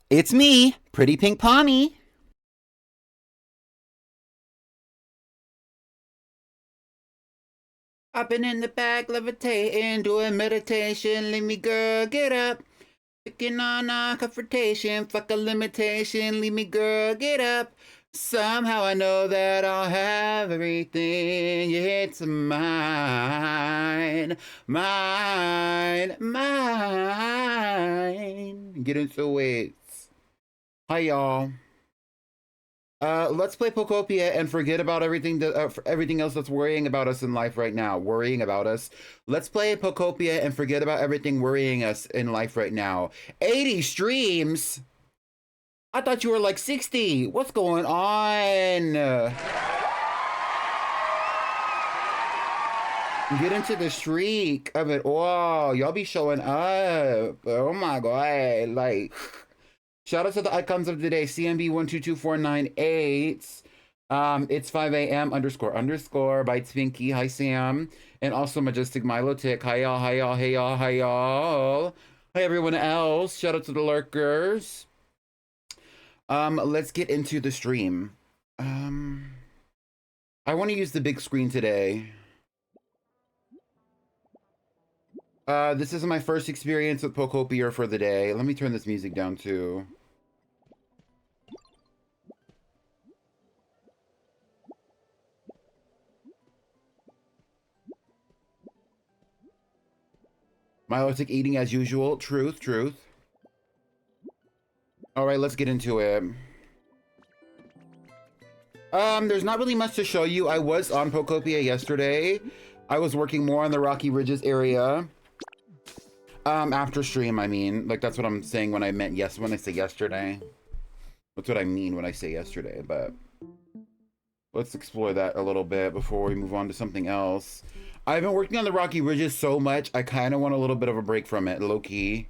It's me, Pretty Pink Pommy. I've been in the back, levitating, doing meditation. Leave me, girl, get up. Picking on a confrontation, fuck a limitation. Leave me, girl, get up. Somehow I know that I'll have everything. It's mine, mine, mine. Get into it. Hi, y'all. Let's play Pokopia and forget about everything everything else that's worrying about us in life right now. Worrying about us. Let's play Pokopia and forget about everything worrying us in life right now. 80 streams? I thought you were like 60. What's going on? Get into the streak of it. Wow, y'all be showing up. Oh my god. Like, shout out to the icons of the day, CMB122498. It's 5 a.m. __ Bites Pinky. Hi Sam. And also Majestic Milo Tick. Hi y'all, hi y'all, hey y'all, hi y'all. Hi everyone else. Shout out to the lurkers. Let's get into the stream. I want to use the big screen today. This is my first experience with Pokopia for the day. Let me turn this music down too. Milotic eating as usual. Truth, truth. All right, let's get into it. There's not really much to show you. I was on Pokopia yesterday. I was working more on the Rocky Ridges area. After stream, I mean. Like, that's what I'm saying when I meant yes, when I say yesterday. That's what I mean when I say yesterday, but let's explore that a little bit before we move on to something else. I've been working on the Rocky Ridges so much, I kind of want a little bit of a break from it, low-key.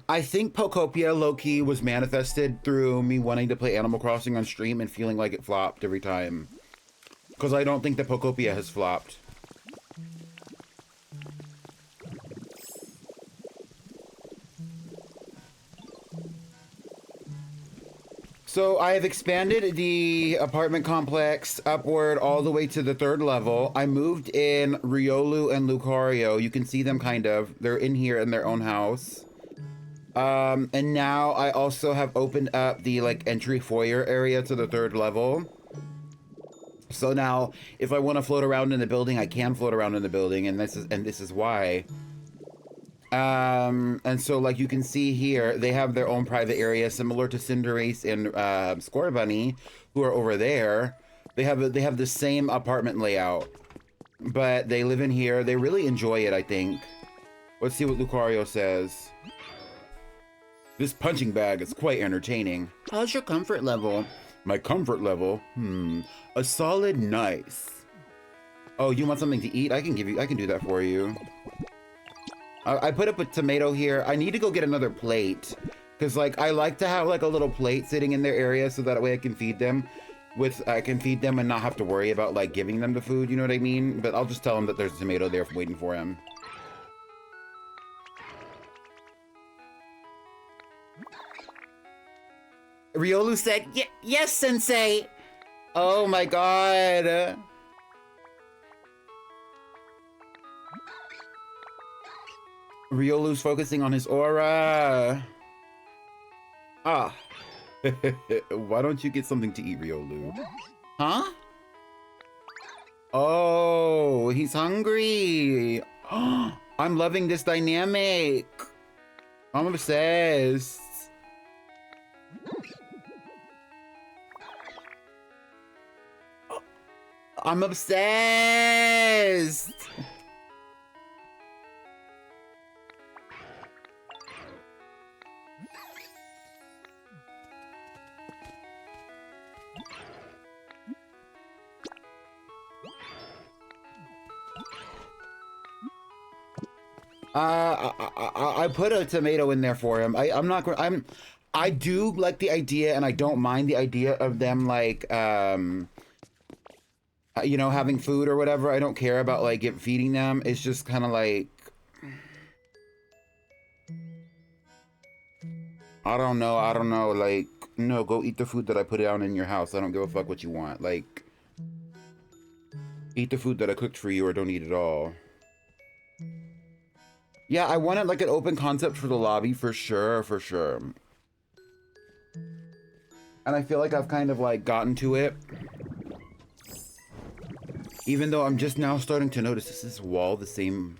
I think Pokopia low-key was manifested through me wanting to play Animal Crossing on stream and feeling like it flopped every time. Because I don't think that Pokopia has flopped. So I have expanded the apartment complex upward all the way to the 3rd level. I moved in Riolu and Lucario. You can see them kind of. They're in here in their own house. And now I also have opened up the like entry foyer area to the 3rd level. So now if I want to float around in the building, I can float around in the building, and this is why. And so like you can see here, they have their own private area similar to Cinderace and Score Bunny, who are over there. They have the same apartment layout, but they live in here. They really enjoy it, I think. Let's see what Lucario says. This punching bag is quite entertaining. How's your comfort level? My comfort level? A solid nice. Oh, you want something to eat? I can do that for you. I put up a tomato here. I need to go get another plate. Because, like, I like to have, like, a little plate sitting in their area so that way I can feed them. I can feed them and not have to worry about, like, giving them the food, you know what I mean? But I'll just tell them that there's a tomato there waiting for him. Riolu said, yes, Sensei! Oh my god. Riolu's focusing on his aura. Ah. Why don't you get something to eat, Riolu? Huh? Oh, he's hungry. I'm loving this dynamic. I'm obsessed. I'm obsessed. I put a tomato in there for him. I do like the idea, and I don't mind the idea of them like you know, having food or whatever. I don't care about like feeding them. It's just kind of like, I don't know. I don't know. Like, no, go eat the food that I put down in your house. I don't give a fuck what you want. Like, eat the food that I cooked for you or don't eat it all. Yeah, I wanted like an open concept for the lobby for sure, for sure. And I feel like I've kind of like gotten to it. Even though I'm just now starting to notice, is this wall the same?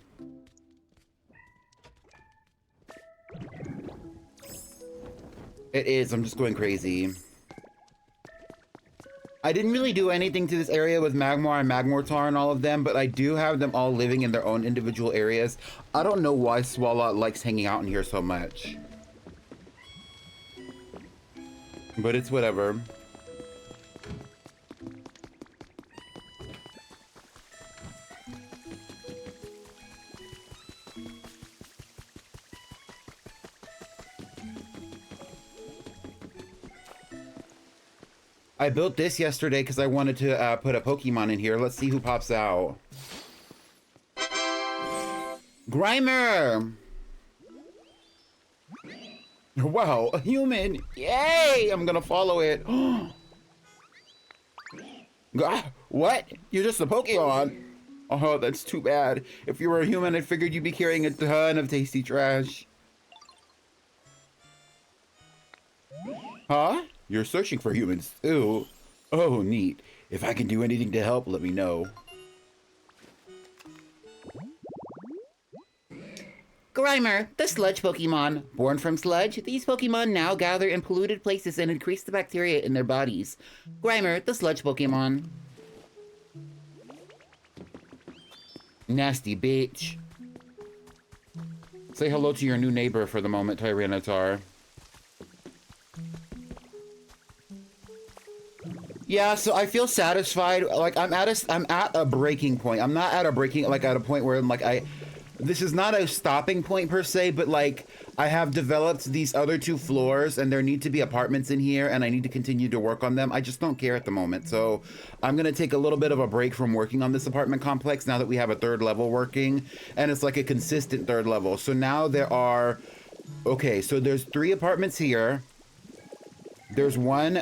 It is, I'm just going crazy. I didn't really do anything to this area with Magmar and Magmortar and all of them, but I do have them all living in their own individual areas. I don't know why Swalot likes hanging out in here so much. But it's whatever. I built this yesterday because I wanted to put a Pokemon in here. Let's see who pops out. Grimer! Wow, a human! Yay! I'm gonna follow it. What? You're just a Pokemon? Oh, that's too bad. If you were a human, I figured you'd be carrying a ton of tasty trash. Huh? You're searching for humans too? Oh, neat. If I can do anything to help, let me know. Grimer, the sludge Pokemon. Born from sludge, these Pokemon now gather in polluted places and increase the bacteria in their bodies. Grimer, the sludge Pokemon. Nasty bitch. Say hello to your new neighbor for the moment, Tyranitar. Yeah, so I feel satisfied. Like I'm at a breaking point. I'm not at a breaking, like at a point where I'm like, this is not a stopping point per se, but like I have developed these other 2 floors and there need to be apartments in here and I need to continue to work on them. I just don't care at the moment. So I'm going to take a little bit of a break from working on this apartment complex now that we have a 3rd level working, and it's like a consistent 3rd level. So now there are, okay, so there's 3 apartments here. There's one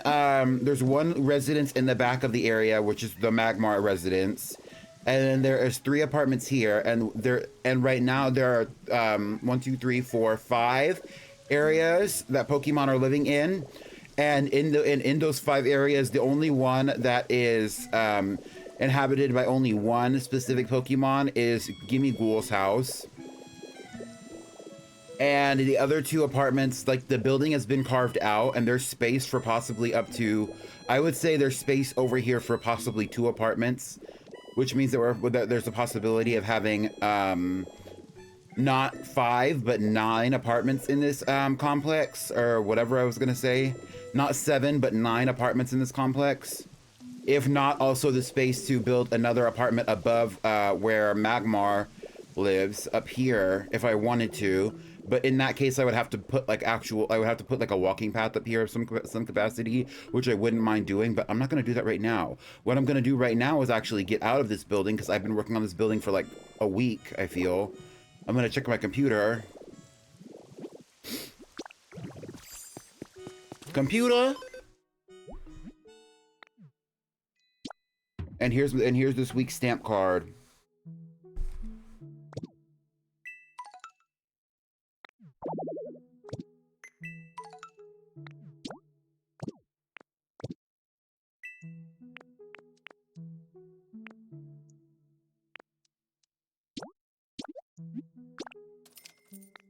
residence in the back of the area, which is the Magmar residence. And then there is 3 apartments here, and right now there are 1, 2, 3, 4, 5 areas that Pokemon are living in. And in those 5 areas, the only one that is inhabited by only one specific Pokemon is Gimmighoul's house. And the other 2 apartments, like the building has been carved out and there's space for possibly up to, I would say there's space over here for possibly 2 apartments, which means that there's a possibility of having not 5, but 9 apartments in this complex, or whatever I was gonna say. Not 7, but 9 apartments in this complex. If not, also the space to build another apartment above where Magmar lives, up here, if I wanted to. But in that case, I would have to put like a walking path up here of some capacity, which I wouldn't mind doing, but I'm not going to do that right now. What I'm going to do right now is actually get out of this building, because I've been working on this building for like a week, I feel. I'm going to check my computer. Computer! And here's this week's stamp card.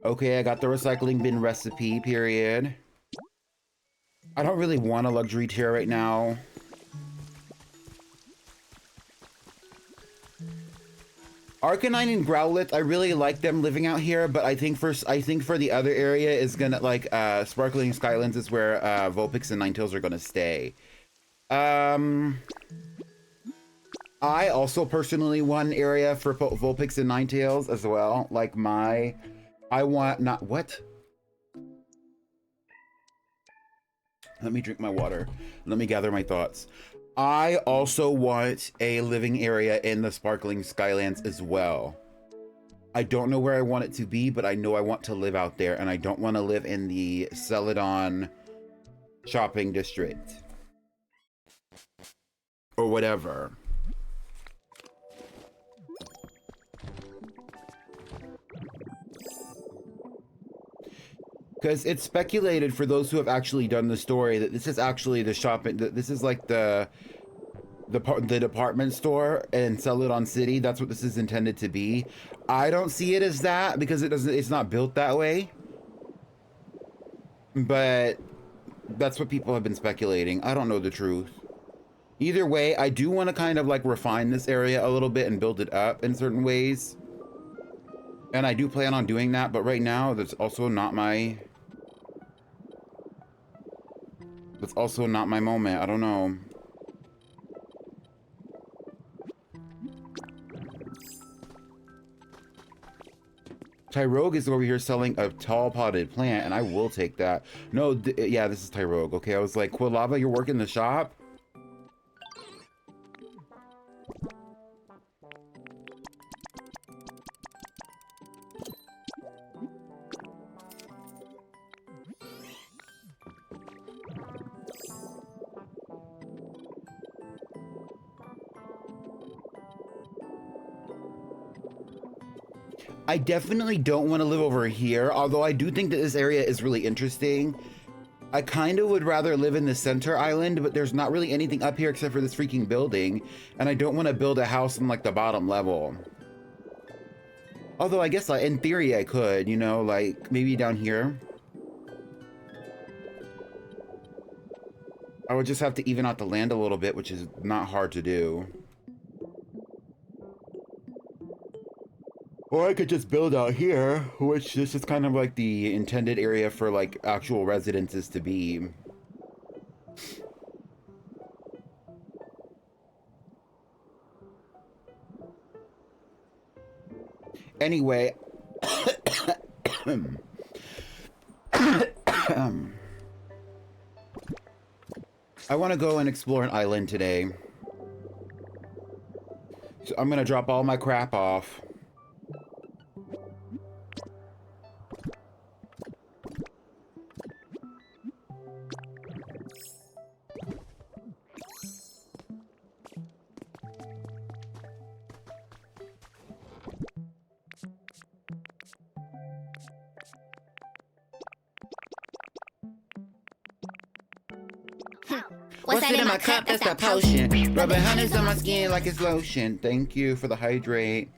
Okay, I got the recycling bin recipe, period. I don't really want a luxury tier right now. Arcanine and Growlithe, I really like them living out here, but I think for the other area is gonna, like, Sparkling Skylands is where Vulpix and Ninetales are gonna stay. I also personally want an area for Vulpix and Ninetales as well. Like I want not what? Let me drink my water. Let me gather my thoughts. I also want a living area in the Sparkling Skylands as well. I don't know where I want it to be, but I know I want to live out there, and I don't want to live in the Celadon shopping district. Or whatever. Because it's speculated, for those who have actually done the story, that this is actually the shopping, this is like the department store in Celadon City. That's what this is intended to be. I don't see it as that because it's not built that way. But that's what people have been speculating. I don't know the truth. Either way, I do want to kind of like refine this area a little bit and build it up in certain ways. And I do plan on doing that, but right now that's also not my moment. I don't know. Tyrogue is over here selling a tall potted plant, and I will take that. No, yeah, this is Tyrogue. Okay, I was like, Quilava, you're working the shop? I definitely don't want to live over here, although I do think that this area is really interesting. I kind of would rather live in the center island, but there's not really anything up here except for this freaking building, and I don't want to build a house on like the bottom level. Although I guess like in theory I could, you know, like maybe down here. I would just have to even out the land a little bit, which is not hard to do. Or I could just build out here, which this is kind of like the intended area for like actual residences to be. Anyway, I want to go and explore an island today. So I'm going to drop all my crap off. What's that in my cup? That's that potion. Rubbing honey's on my skin like it's lotion. Thank you for the hydrate.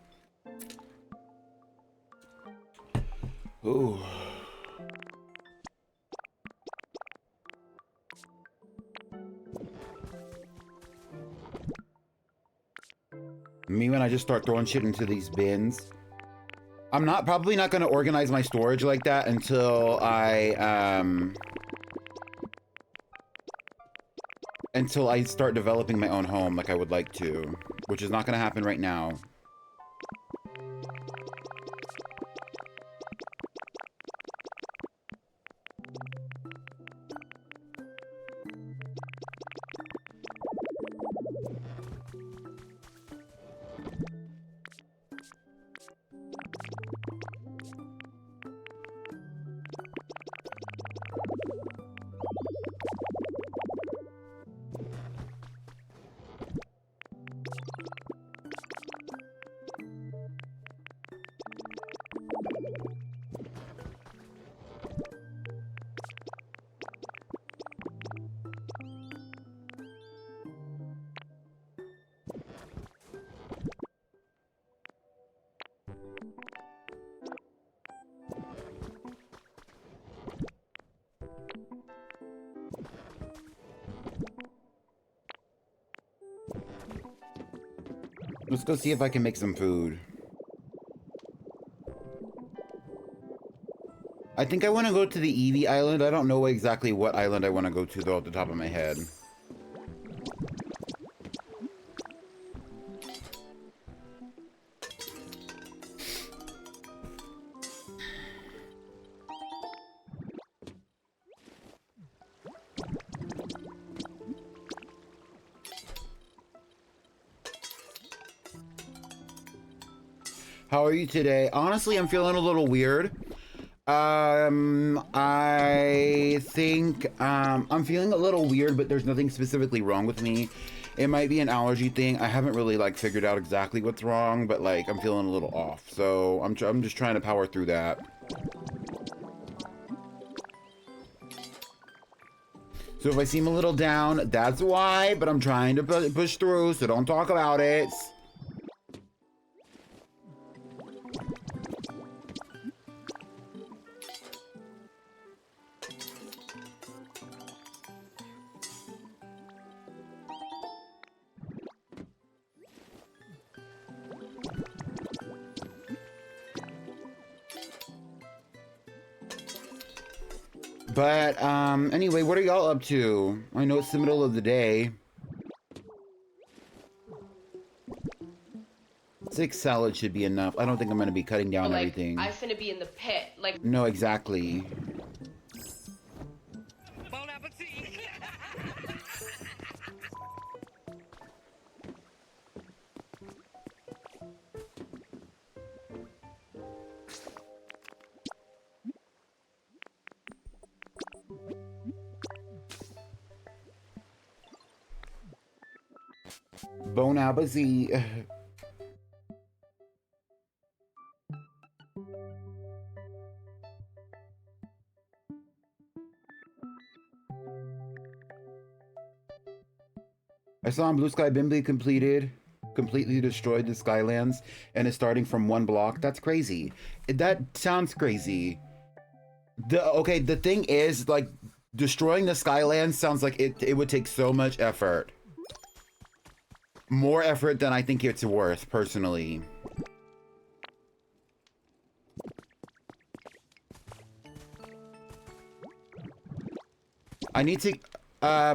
Ooh. Me when I just start throwing shit into these bins. I'm probably not going to organize my storage like that until I start developing my own home like I would like to, which is not going to happen right now. Let's go see if I can make some food. I think I want to go to the Eevee Island. I don't know exactly what island I want to go to, though, at the top of my head. How are you today? Honestly, I'm feeling a little weird. I think I'm feeling a little weird, but there's nothing specifically wrong with me. It might be an allergy thing. I haven't really like figured out exactly what's wrong, but like I'm feeling a little off. So I'm just trying to power through that. So if I seem a little down, that's why, but I'm trying to push through, so don't talk about it. But anyway, what are y'all up to? I know it's the middle of the day. 6 salads should be enough. I don't think I'm gonna be cutting down like, everything. I finna be in the pit. Like, no, exactly. Bon appetit. Bon appetit. I saw on Blue Sky Bimbley completely destroyed the Skylands and is starting from 1 block. That's crazy. That sounds crazy. Okay, the thing is, like, destroying the Skylands sounds like it would take so much effort. More effort than I think it's worth, personally. I need to...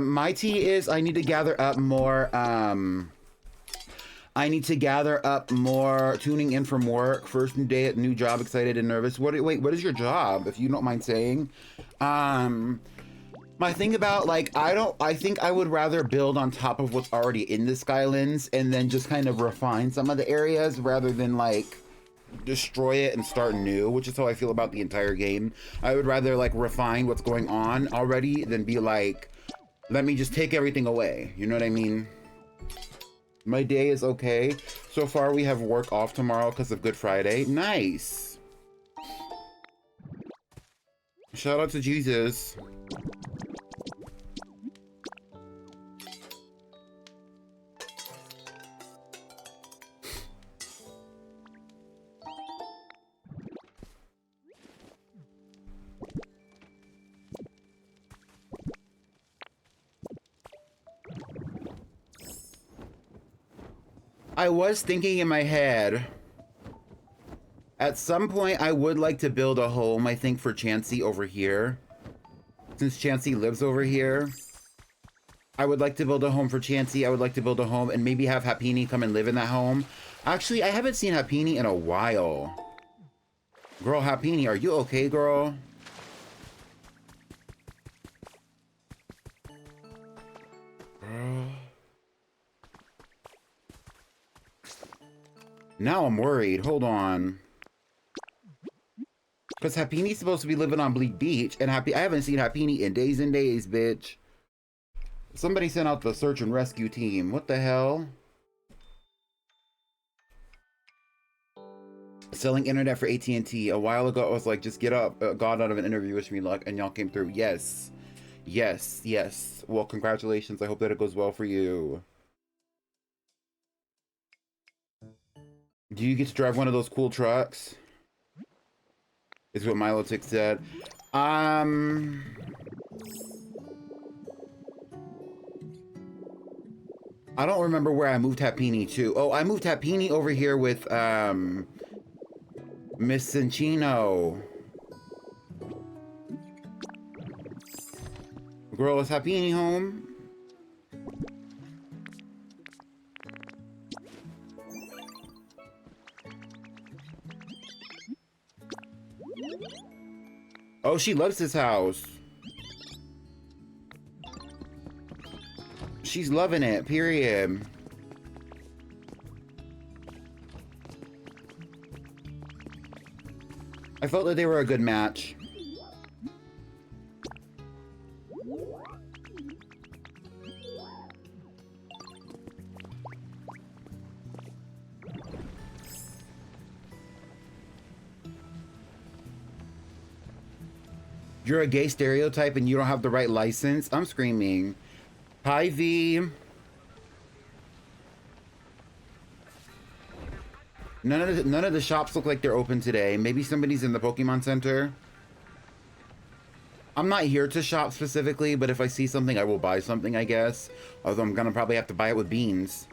my tea is I need to gather up more, I need to gather up more tuning in from work. First new day at new job, excited and nervous. Wait, what is your job, if you don't mind saying? My thing about, like, I think I would rather build on top of what's already in the Skylands and then just kind of refine some of the areas rather than, like, destroy it and start new, which is how I feel about the entire game. I would rather, like, refine what's going on already than be like, let me just take everything away. You know what I mean? My day is okay. So far, we have work off tomorrow because of Good Friday. Nice. Shout out to Jesus. I was thinking in my head, at some point I would like to build a home, I think, for Chansey over here. Since Chansey lives over here, I would like to build a home for Chansey. I would like to build a home and maybe have Hapini come and live in that home. Actually, I haven't seen Hapini in a while. Girl, Hapini, are you okay, girl? Girl. Now I'm worried. Hold on. Because Hapini's supposed to be living on Bleak Beach, and I haven't seen Hapini in days and days, bitch. Somebody sent out the search and rescue team. What the hell? Selling internet for AT&T. A while ago, I was like, just get up. Got out of an interview, wish me luck, and y'all came through. Yes. Yes, yes. Well, congratulations. I hope that it goes well for you. Do you get to drive one of those cool trucks? Is what Milotic said. I don't remember where I moved Hapini to. Oh, I moved Hapini over here with Miss Cinchino. Girl, is Hapini home? Oh, she loves this house. She's loving it, period. I felt that they were a good match. You're a gay stereotype and you don't have the right license? I'm screaming. Hi, V. None of the shops look like they're open today. Maybe somebody's in the Pokemon Center. I'm not here to shop specifically, but if I see something, I will buy something, I guess. Although I'm gonna probably have to buy it with beans.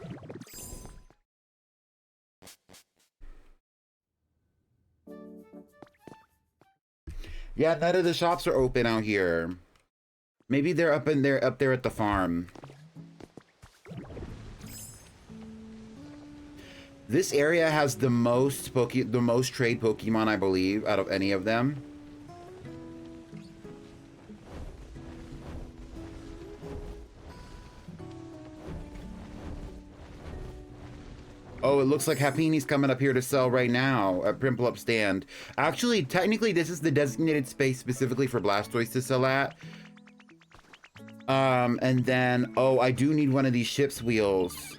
Yeah, none of the shops are open out here. Maybe they're up there at the farm. This area has the most trade Pokemon, I believe, out of any of them. Oh, it looks like Happini's coming up here to sell right now at Pimple Up Stand. Actually, technically, this is the designated space specifically for Blastoise to sell at. And then, oh, I do need one of these ship's wheels.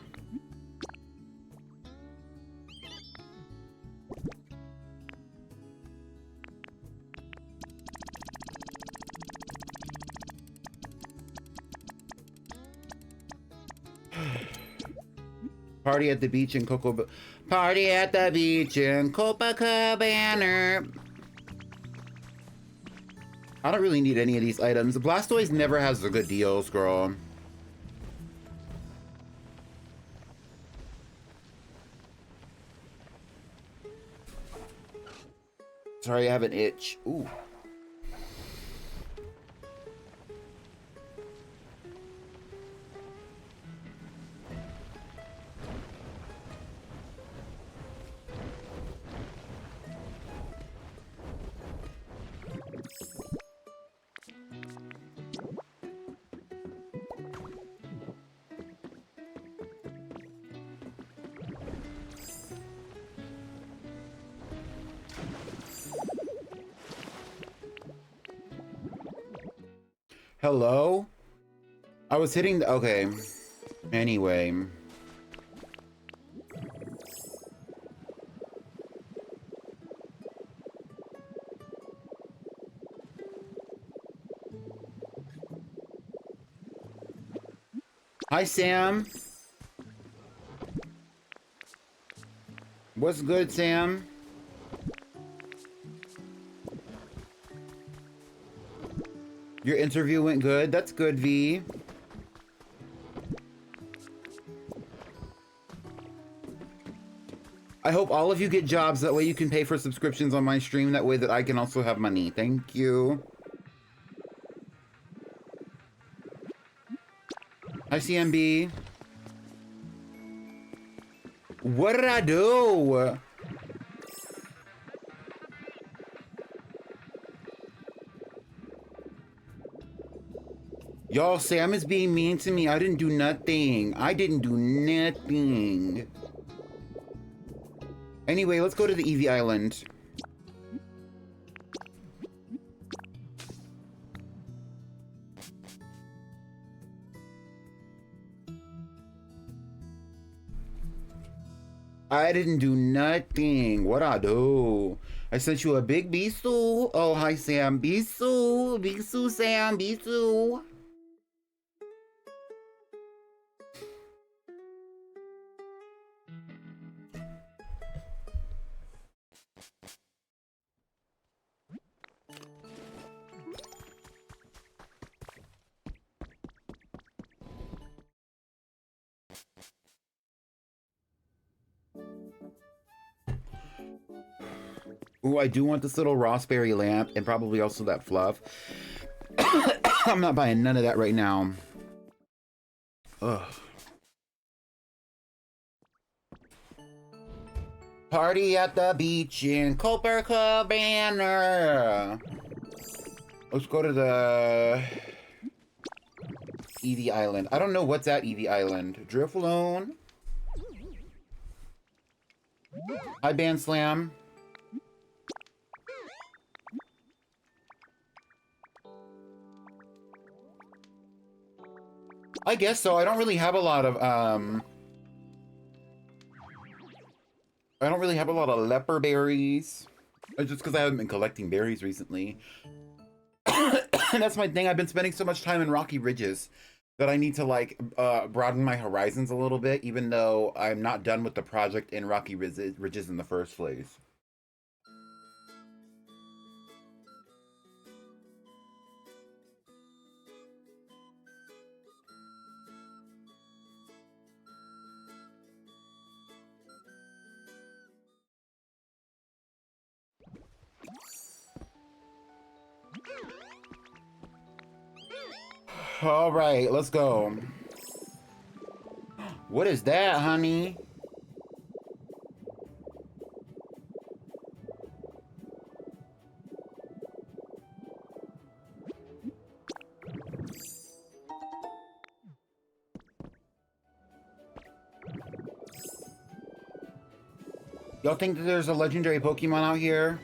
Party at the beach in Party at the beach in Copacabana. I don't really need any of these items. Blastoise never has the good deals, girl. Sorry, I have an itch. Ooh. Hello? I was hitting the... Okay. Anyway. Hi, Sam. What's good, Sam? Your interview went good? That's good, V. I hope all of you get jobs. That way you can pay for subscriptions on my stream. That way that I can also have money. Thank you. Hi, CMB. What did I do? Y'all, Sam is being mean to me. I didn't do nothing. I didn't do nothing. Anyway, let's go to the Eevee Island. I didn't do nothing. What I do? I sent you a big Bisou. Oh, hi, Sam. Bisou. Bisou, Sam. Bisou. Ooh, I do want this little raspberry lamp and probably also that fluff. I'm not buying none of that right now. Ugh. Party at the beach in Copacabana. Let's go to the Eevee Island. I don't know what's at Eevee Island. Drifloon. Hi, Band Slam. I guess so. I don't really have a lot of I don't really have a lot of leper berries. It's just because I haven't been collecting berries recently. That's my thing. I've been spending so much time in Rocky Ridges that I need to like broaden my horizons a little bit, even though I'm not done with the project in Rocky Ridges in the first place. All right, let's go. What is that, honey? Y'all think that there's a legendary Pokemon out here?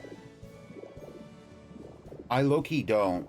I low-key don't.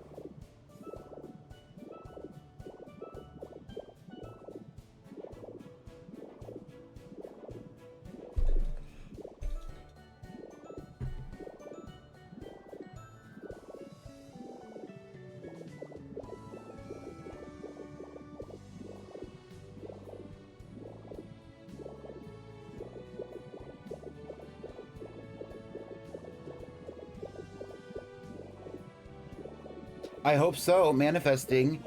I hope so, manifesting.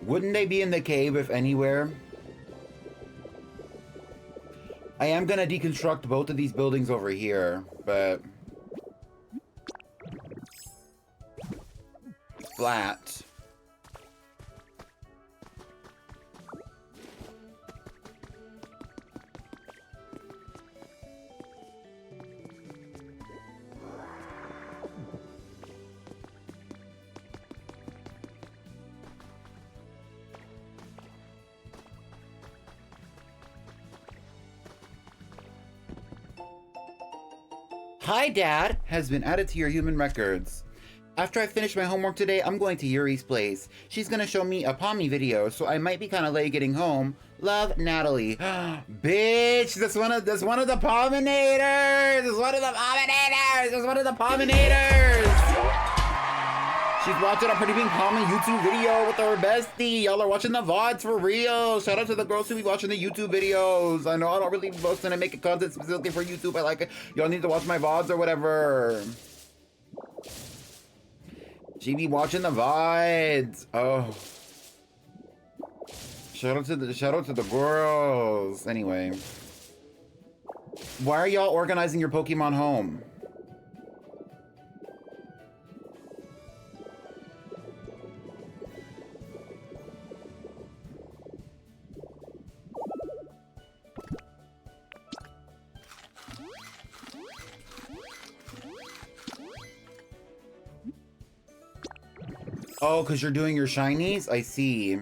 Wouldn't they be in the cave if anywhere? I am gonna deconstruct both of these buildings over here, but... flat. Hi, Dad, has been added to your human records. After I finish my homework today, I'm going to Yuri's place. She's gonna show me a Pommy video, so I might be kind of late getting home. Love, Natalie. Bitch, that's one of the pollinators. That's one of the pollinators. That's one of the pollinators. She's watching a Pretty Pink Pommy YouTube video with her bestie. Y'all are watching the VODs for real. Shout out to the girls who be watching the YouTube videos. I know I don't really be posting and making content specifically for YouTube. I like it. Y'all need to watch my VODs or whatever. She be watching the VODs. Oh. Shout out to the girls. Anyway. Why are y'all organizing your Pokemon home? Oh, because you're doing your shinies? I see.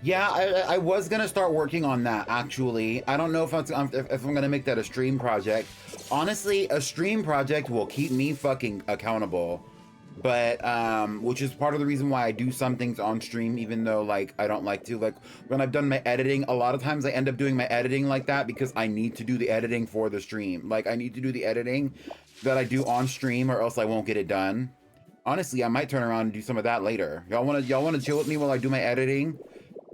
Yeah, I was gonna start working on that actually. I don't know if I'm gonna make that a stream project. Honestly, a stream project will keep me fucking accountable. But which is part of the reason why I do some things on stream, even though like I don't like to. Like when I've done my editing, a lot of times I end up doing my editing like that because I need to do the editing for the stream. Like I need to do the editing that I do on stream, or else I won't get it done. Honestly, I might turn around and do some of that later. Y'all wanna chill with me while I do my editing?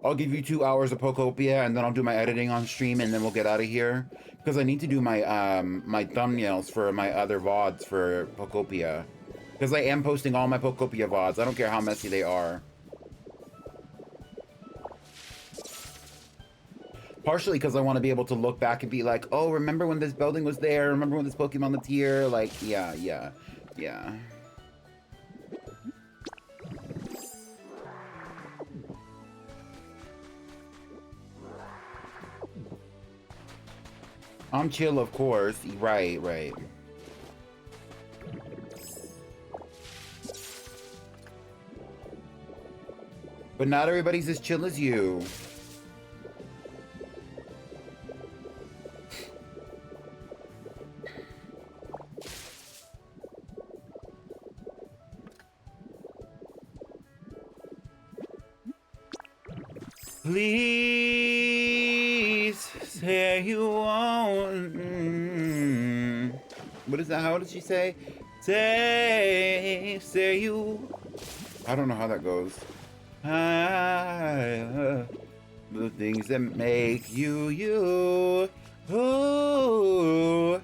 I'll give you 2 hours of Pokopia, and then I'll do my editing on stream, and then we'll get out of here. Because I need to do my my thumbnails for my other VODs for Pokopia. Because I am posting all my Pokopia VODs. I don't care how messy they are. Partially because I want to be able to look back and be like, oh, remember when this building was there? Remember when this Pokemon was here? Like, yeah. I'm chill, of course. Right. But not everybody's as chill as you. Please say you won't. What is that? How did she say? Say you. I don't know how that goes. The things that make you you. Oh.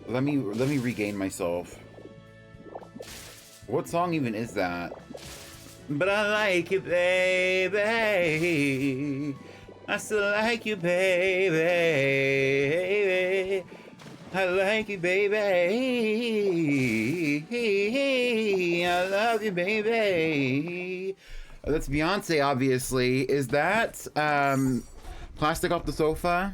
Let me regain myself. What song even is that? But I like you, baby. I still like you, baby. I like you, baby. I love you, baby. That's Beyonce, obviously. Is that Plastic Off the Sofa?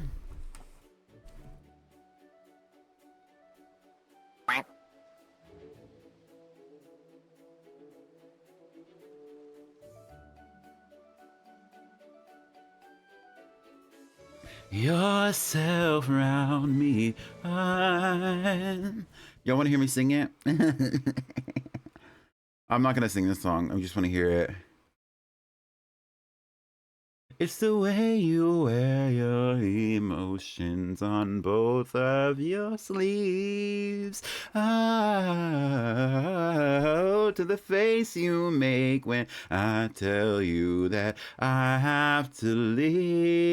Yourself round me. Y'all want to hear me sing it? I'm not gonna sing this song. I just want to hear it. It's the way you wear your emotions on both of your sleeves. Oh, to the face you make when I tell you that I have to leave.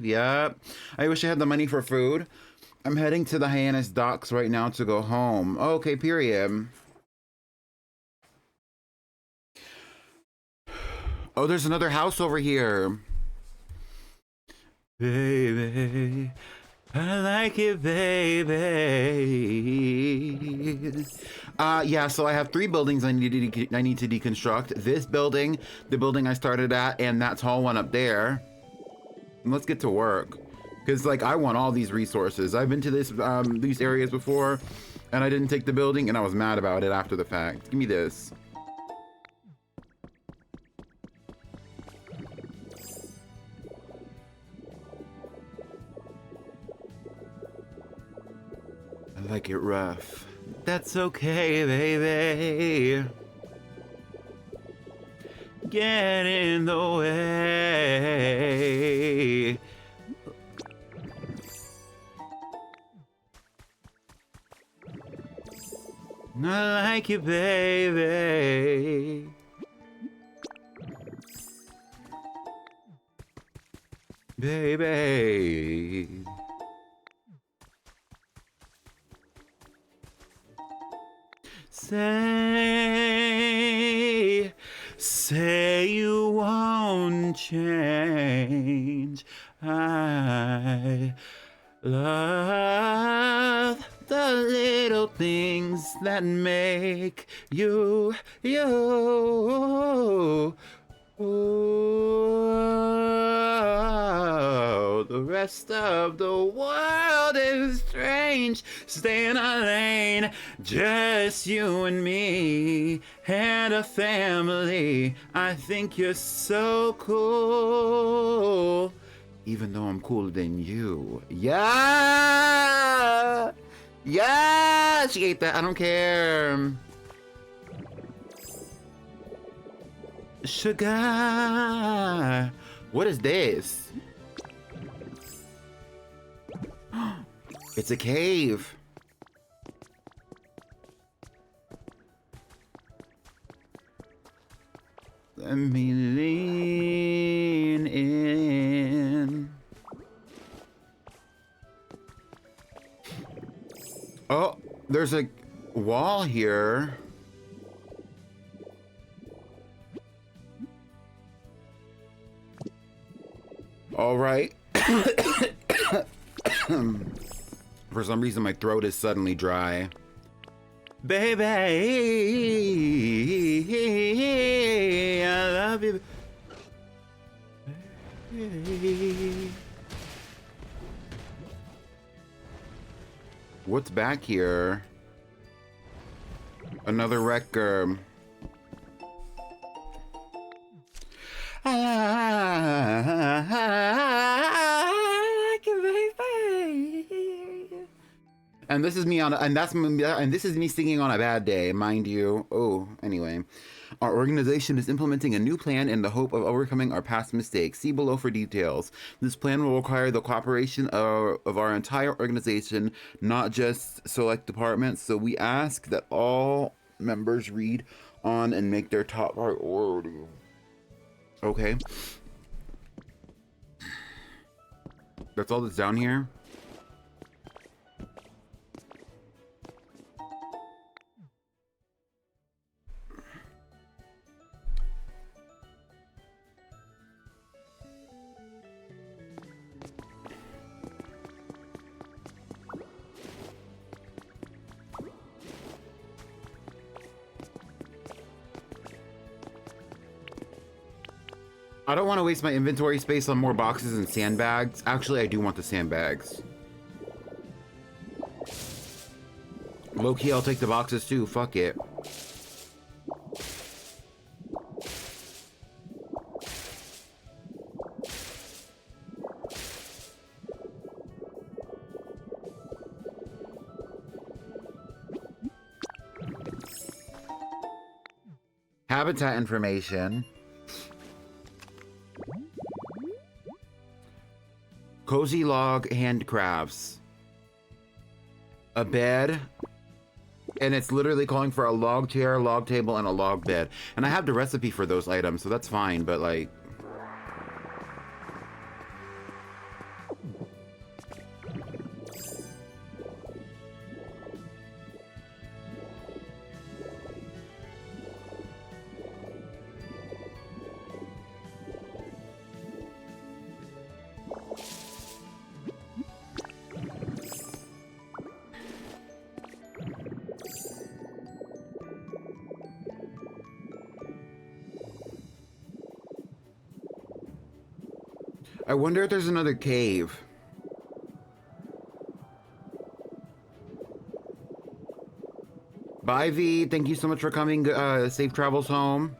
Yup. I wish I had the money for food. I'm heading to the Hyannis docks right now to go home. Okay, period. Oh, there's another house over here. Baby, I like it, baby. Yeah, so I have 3 buildings I need to deconstruct. This building, the building I started at, and that tall one up there. And let's get to work. Because, like, I want all these resources. I've been to these areas before, and I didn't take the building, and I was mad about it after the fact. Give me this. I like it rough. That's okay, baby. Get in the way. I like you, baby. Baby. Say you won't change. I love the little things that make you, you. Oh, the rest of the world is strange. Stay in our lane, just you and me, and a family. I think you're so cool, even though I'm cooler than you. Yeah! Yeah! She ate that. I don't care. Sugar. What is this? It's a cave. Let me lean in. Oh, there's a wall here. All right. For some reason, my throat is suddenly dry. Baby, I love you. What's back here? Another wrecker. And this is me on, and this is me singing on a bad day, mind you. Oh, anyway, our organization is implementing a new plan in the hope of overcoming our past mistakes. See below for details. This plan will require the cooperation of our entire organization, not just select departments. So we ask that all members read on and make their top priority. Okay. That's all that's down here. I don't want to waste my inventory space on more boxes and sandbags. Actually, I do want the sandbags. Low-key, I'll take the boxes too. Fuck it. Habitat information. Cozy log handcrafts. A bed. And it's literally calling for a log chair, log table, and a log bed. And I have the recipe for those items, so that's fine, but like... I wonder if there's another cave. Bye, V. Thank you so much for coming. Safe travels home.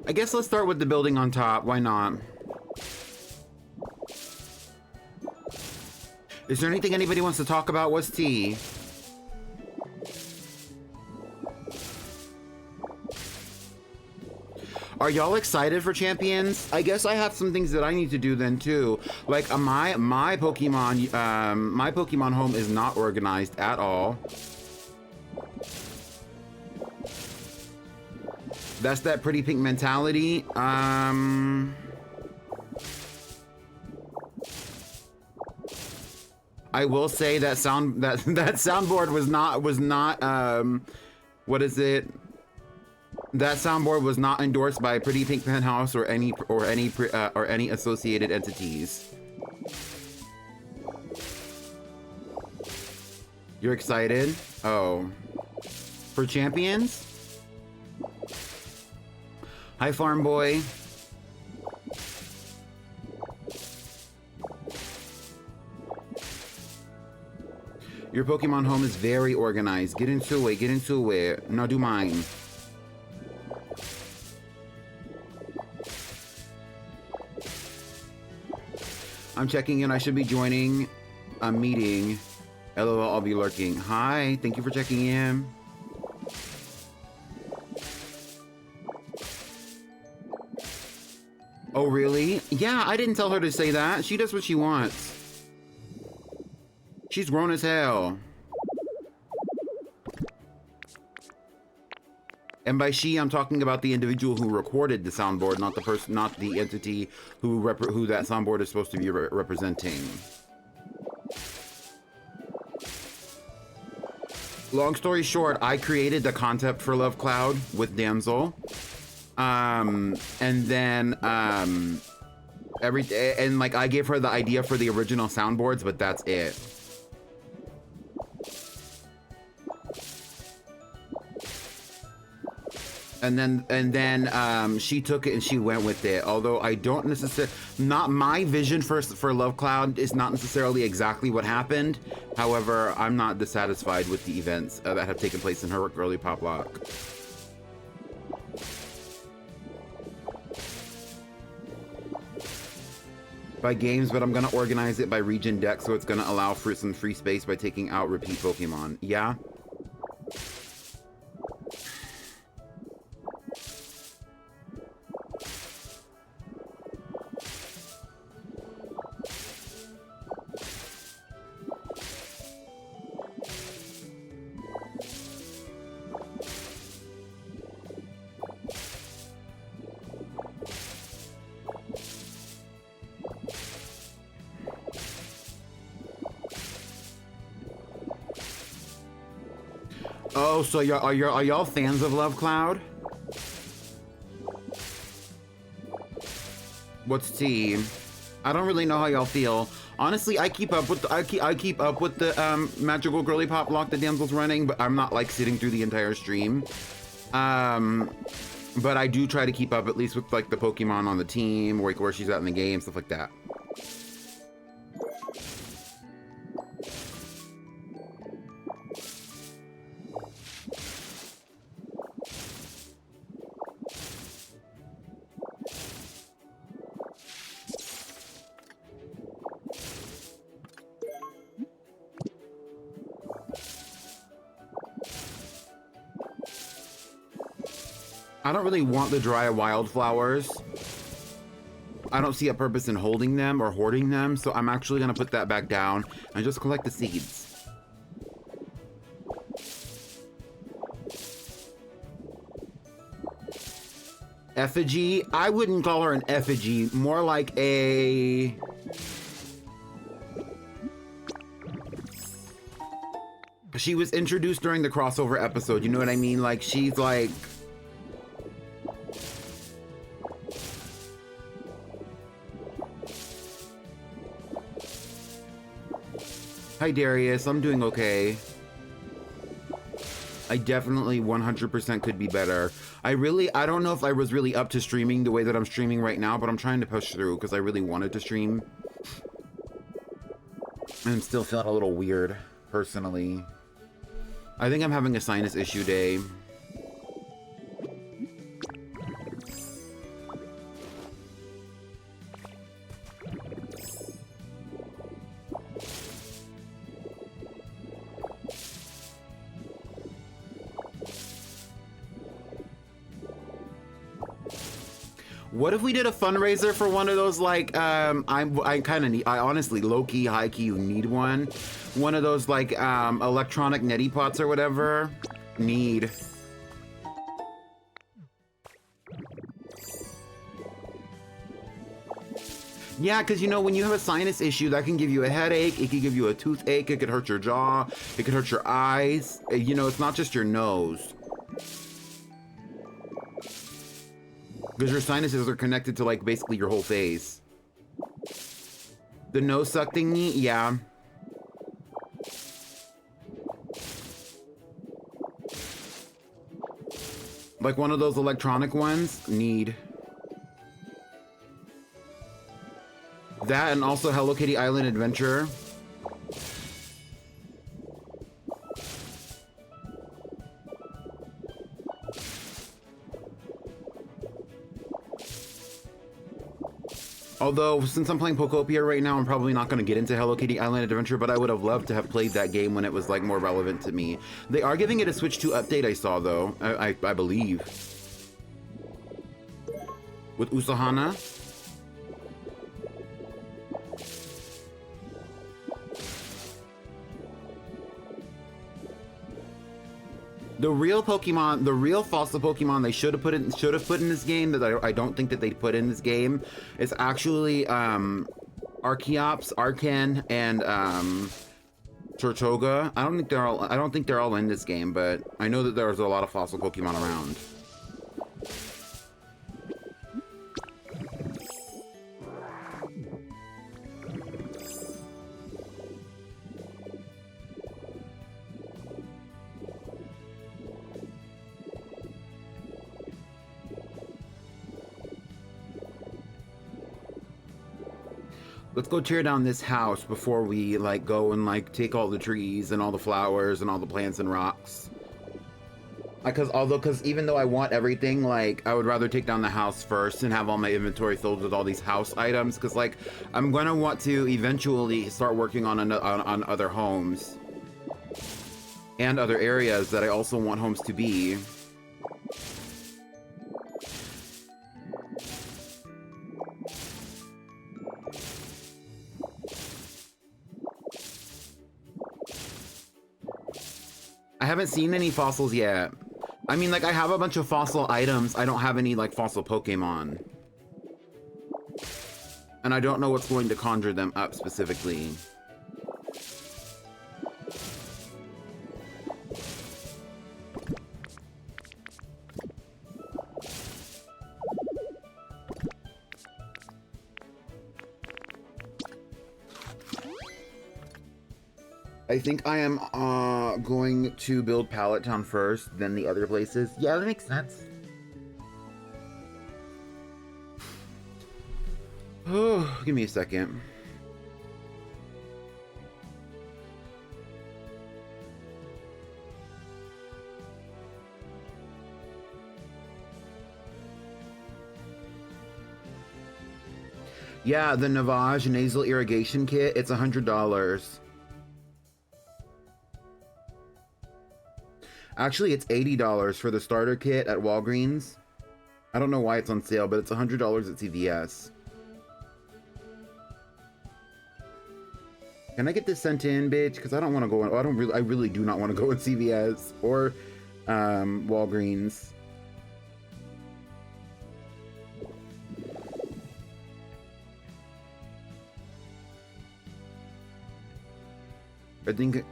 I guess let's start with the building on top. Why not? Is there anything anybody wants to talk about? What's tea? Are y'all excited for Champions? I guess I have some things that I need to do then too. Like my Pokemon home is not organized at all. That's that pretty pink mentality. I will say that soundboard was not what is it? That soundboard was not endorsed by Pretty Pink Penthouse or any associated entities. You're excited? Oh. For Champions? Hi, Farm Boy. Your Pokemon home is very organized. Get into it, get into it. Now do mine. I'm checking in. I should be joining a meeting. LOL, I'll be lurking. Hi, thank you for checking in. Oh, really? Yeah, I didn't tell her to say that. She does what she wants. She's grown as hell. And by she, I'm talking about the individual who recorded the soundboard, not the person, not the entity who that soundboard is supposed to be representing. Long story short, I created the concept for Love Cloud with Damsel. And then like I gave her the idea for the original soundboards, but that's it. And then she took it and she went with it. Although I don't necessarily, not my vision for Love Cloud is not necessarily exactly what happened. However, I'm not dissatisfied with the events that have taken place in her girly pop lock. By games, but I'm gonna organize it by region deck, so it's gonna allow for some free space by taking out repeat Pokemon. Yeah. Oh, so are y'all fans of Love Cloud? What's tea? I don't really know how y'all feel. Honestly, I keep up with the magical girly pop lock the Damsel's running, but I'm not like sitting through the entire stream. But I do try to keep up at least with like the Pokemon on the team, where she's at in the game, stuff like that. I don't really want the dry wildflowers. I don't see a purpose in holding them or hoarding them, so I'm actually gonna put that back down and just collect the seeds. Effigy? I wouldn't call her an effigy, more like a... She was introduced during the crossover episode, you know what I mean? Like, she's like... Hi Darius, I'm doing okay. I definitely 100% could be better. I don't know if I was really up to streaming the way that I'm streaming right now, but I'm trying to push through because I really wanted to stream. I'm still feeling a little weird, personally. I think I'm having a sinus issue day. What if we did a fundraiser for one of those, like, I honestly, low-key, high-key need one. One of those, like, electronic neti pots or whatever. Need. Yeah, because, you know, when you have a sinus issue, that can give you a headache, it can give you a toothache, it could hurt your jaw, it could hurt your eyes. You know, it's not just your nose. Because your sinuses are connected to, like, basically your whole face. The nose suck thingy? Yeah. Like one of those electronic ones? Need. That and also Hello Kitty Island Adventure. Although, since I'm playing Pokopia right now, I'm probably not going to get into Hello Kitty Island Adventure, but I would have loved to have played that game when it was, like, more relevant to me. They are giving it a Switch 2 update, I saw, though. I believe. With Usahana. The real Pokemon, the real fossil Pokemon they should have put in this game that I don't think that they put in this game is actually Archeops, Arcan, and Tortoga. I don't think they're all in this game, but I know that there's a lot of fossil Pokemon around. Let's go tear down this house before we, like, go and, like, take all the trees and all the flowers and all the plants and rocks. Because even though I want everything, like, I would rather take down the house first and have all my inventory filled with all these house items. Because, like, I'm going to want to eventually start working on other homes. And other areas that I also want homes to be. I haven't seen any fossils yet. I mean, like, I have a bunch of fossil items. I don't have any, like, fossil Pokemon. And I don't know what's going to conjure them up specifically. I think I am going to build Pallet Town first, then the other places. Yeah, that makes sense. Oh, give me a second. Yeah, the Navage nasal irrigation kit, it's $100. Actually, it's $80 for the starter kit at Walgreens. I don't know why it's on sale, but it's $100 at CVS. Can I get this sent in, bitch? Because I don't want to go in. I really do not want to go in CVS or Walgreens. I think.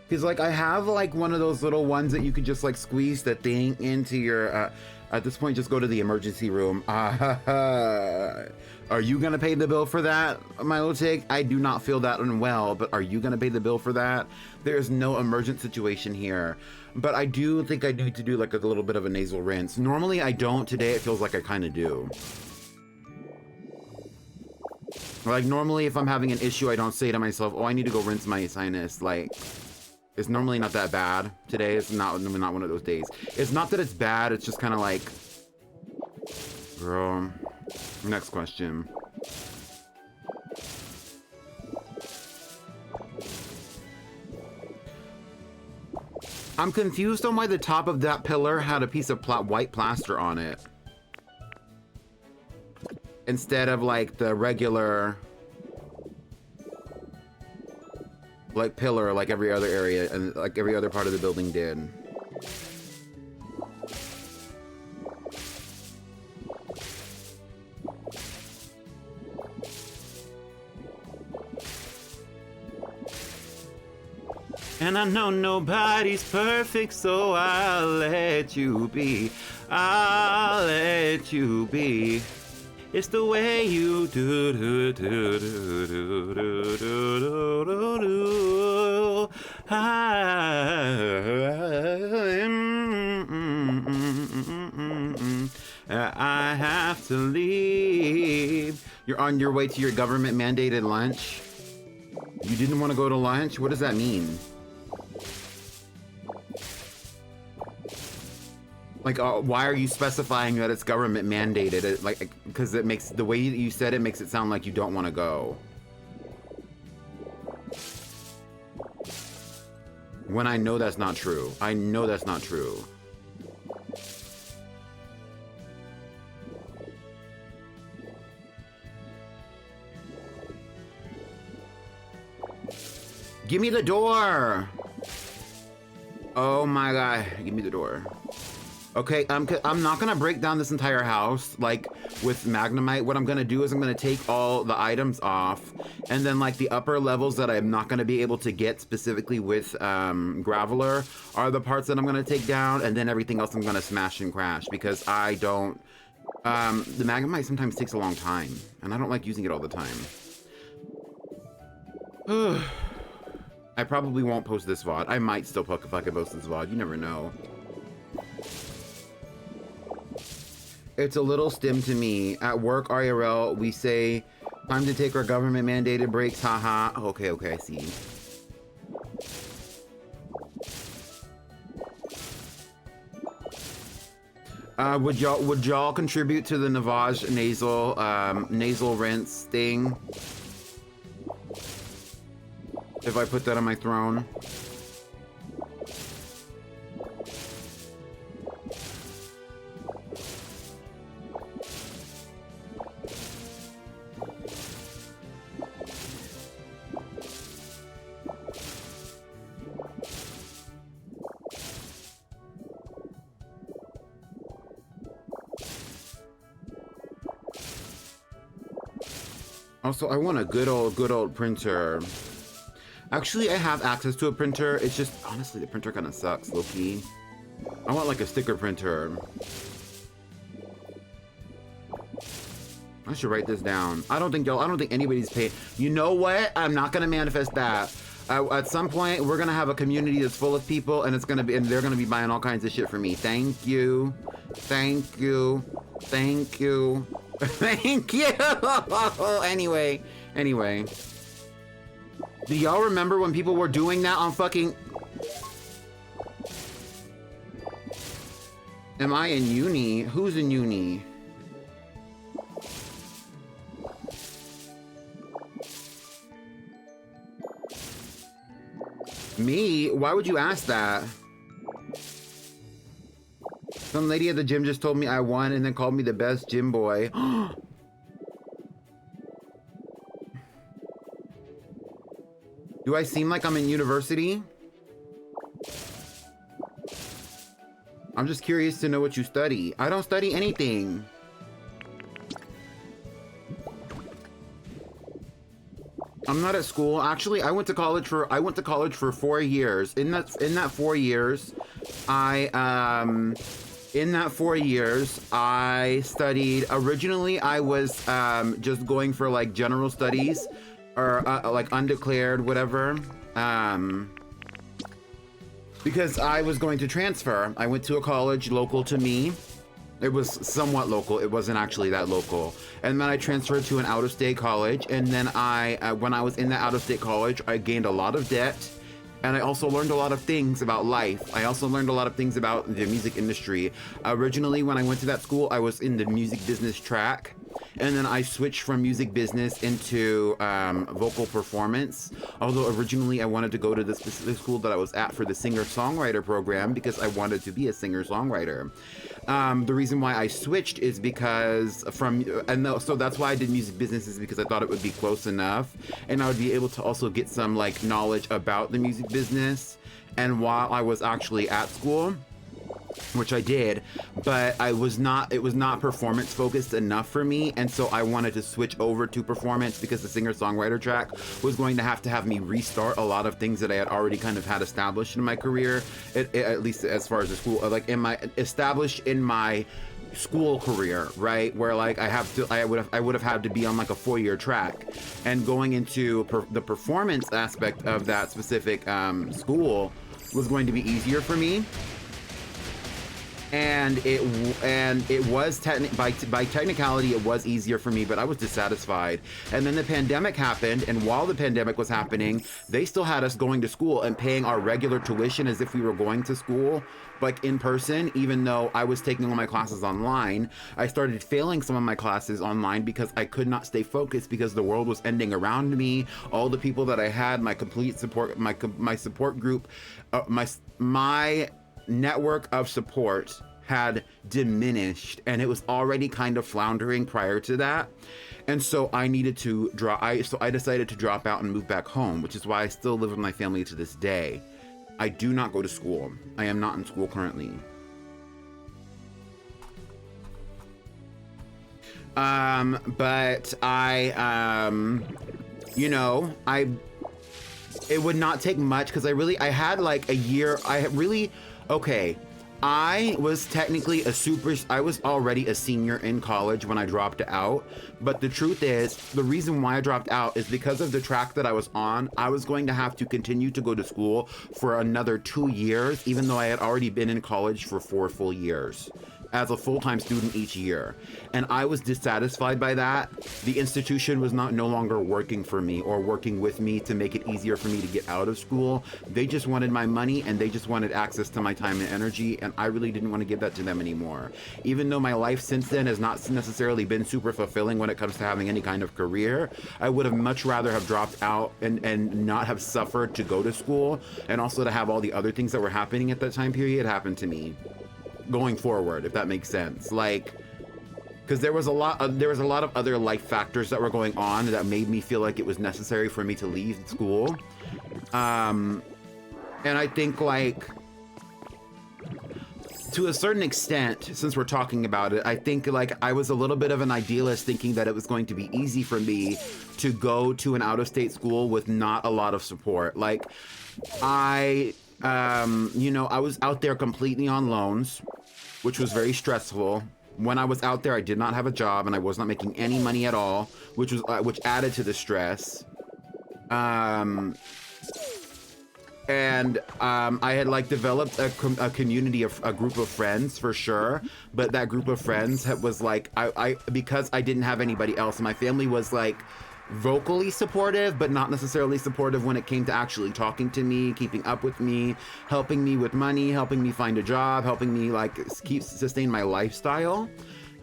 Because, like, I have, like, one of those little ones that you could just, like, squeeze the thing into your, at this point, just go to the emergency room. Are you going to pay the bill for that, Milotic? I do not feel that unwell, but are you going to pay the bill for that? There is no emergent situation here. But I do think I need to do, like, a little bit of a nasal rinse. Normally, I don't. Today, it feels like I kind of do. Like, normally, if I'm having an issue, I don't say to myself, oh, I need to go rinse my sinus. Like... It's normally not that bad. Today it's not one of those days. It's not that it's bad, it's just kind of like... Girl. Next question. I'm confused on why the top of that pillar had a piece of white plaster on it. Instead of, like, the regular... like pillar, like every other area and like every other part of the building did. And I know nobody's perfect, so I'll let you be. I'll let you be. It's the way you do do do do do do do do do. I have to leave. You're on your way to your government mandated lunch. You didn't want to go to lunch? What does that mean? Like, why are you specifying that it's government mandated? Like, because it makes, the way you said it makes it sound like you don't want to go. When I know that's not true. I know that's not true. Give me the door! Oh my god, give me the door. Okay, I'm not gonna break down this entire house, like, with Magnemite. What I'm gonna do is I'm gonna take all the items off, and then, like, the upper levels that I'm not gonna be able to get specifically with, Graveler are the parts that I'm gonna take down, and then everything else I'm gonna smash and crash, because I don't, the Magnemite sometimes takes a long time, and I don't like using it all the time. I probably won't post this VOD. I might still fucking post this VOD. You never know. It's a little stim to me. At work, IRL, we say, time to take our government mandated breaks, haha. Okay, I see. Would y'all contribute to the Navage nasal rinse thing? If I put that on my throne. Also, I want a good old printer. Actually, I have access to a printer. It's just, honestly, the printer kind of sucks, low-key. I want like a sticker printer. I should write this down. I don't think anybody's paid. You know what? I'm not gonna manifest that. At some point, we're gonna have a community that's full of people, and they're gonna be buying all kinds of shit for me. Thank you. Thank you. Thank you. Thank you. Anyway. Do y'all remember when people were doing that on fucking... Am I in uni? Who's in uni? Me? Why would you ask that? Some lady at the gym just told me I won and then called me the best gym boy. Do I seem like I'm in university? I'm just curious to know what you study. I don't study anything. I'm not at school. Actually, I went to college for 4 years. In that 4 years, I studied. Originally, I was just going for like general studies, or like undeclared, whatever. Because I was going to transfer. I went to a college local to me. It was somewhat local. It wasn't actually that local. And then I transferred to an out-of-state college. And then when I was in that out-of-state college, I gained a lot of debt. And I also learned a lot of things about life. I also learned a lot of things about the music industry. Originally, when I went to that school, I was in the music business track. And then I switched from music business into vocal performance. Although originally I wanted to go to the specific school that I was at for the singer-songwriter program because I wanted to be a singer-songwriter. The reason why I switched is because so that's why I did music business, is because I thought it would be close enough and I would be able to also get some like knowledge about the music business. And while I was actually at school, which I did, but it was not performance focused enough for me, and so I wanted to switch over to performance because the singer-songwriter track was going to have me restart a lot of things that I had already kind of had established in my career, at least as far as the school, like established in my school career, right? Where like I would have had to be on like a 4-year track, and going into the performance aspect of that specific school was going to be easier for me. and it was by technicality it was easier for me, but I was dissatisfied. And then the pandemic happened, and while the pandemic was happening, they still had us going to school and paying our regular tuition as if we were going to school, like in person, even though I was taking all my classes online. I started failing some of my classes online because I could not stay focused because the world was ending around me. All the people that I had, my complete support, my support group, my network of support had diminished, and it was already kind of floundering prior to that. And so I needed to I decided to drop out and move back home, which is why I still live with my family to this day. I do not go to school. I am not in school currently. But it would not take much because I had like a year. Okay, I was technically I was already a senior in college when I dropped out. But the truth is, the reason why I dropped out is because of the track that I was on. I was going to have to continue to go to school for another 2 years, even though I had already been in college for 4 full years as a full-time student each year. And I was dissatisfied by that. The institution was no longer working for me or working with me to make it easier for me to get out of school. They just wanted my money, and they just wanted access to my time and energy, and I really didn't want to give that to them anymore. Even though my life since then has not necessarily been super fulfilling when it comes to having any kind of career, I would have much rather have dropped out and not have suffered to go to school, and also to have all the other things that were happening at that time period happen to me going forward, if that makes sense. Like, because there was a lot of other life factors that were going on that made me feel like it was necessary for me to leave school. And I think, like, to a certain extent, since we're talking about it, I think like I was a little bit of an idealist, thinking that it was going to be easy for me to go to an out-of-state school with not a lot of support. Like, I was out there completely on loans, which was very stressful. When I was out there, I did not have a job, and I was not making any money at all, which added to the stress. I had like developed a community of a group of friends for sure, but that group of friends was like because I didn't have anybody else. My family was like vocally supportive, but not necessarily supportive when it came to actually talking to me, keeping up with me, helping me with money, helping me find a job, helping me like sustain my lifestyle.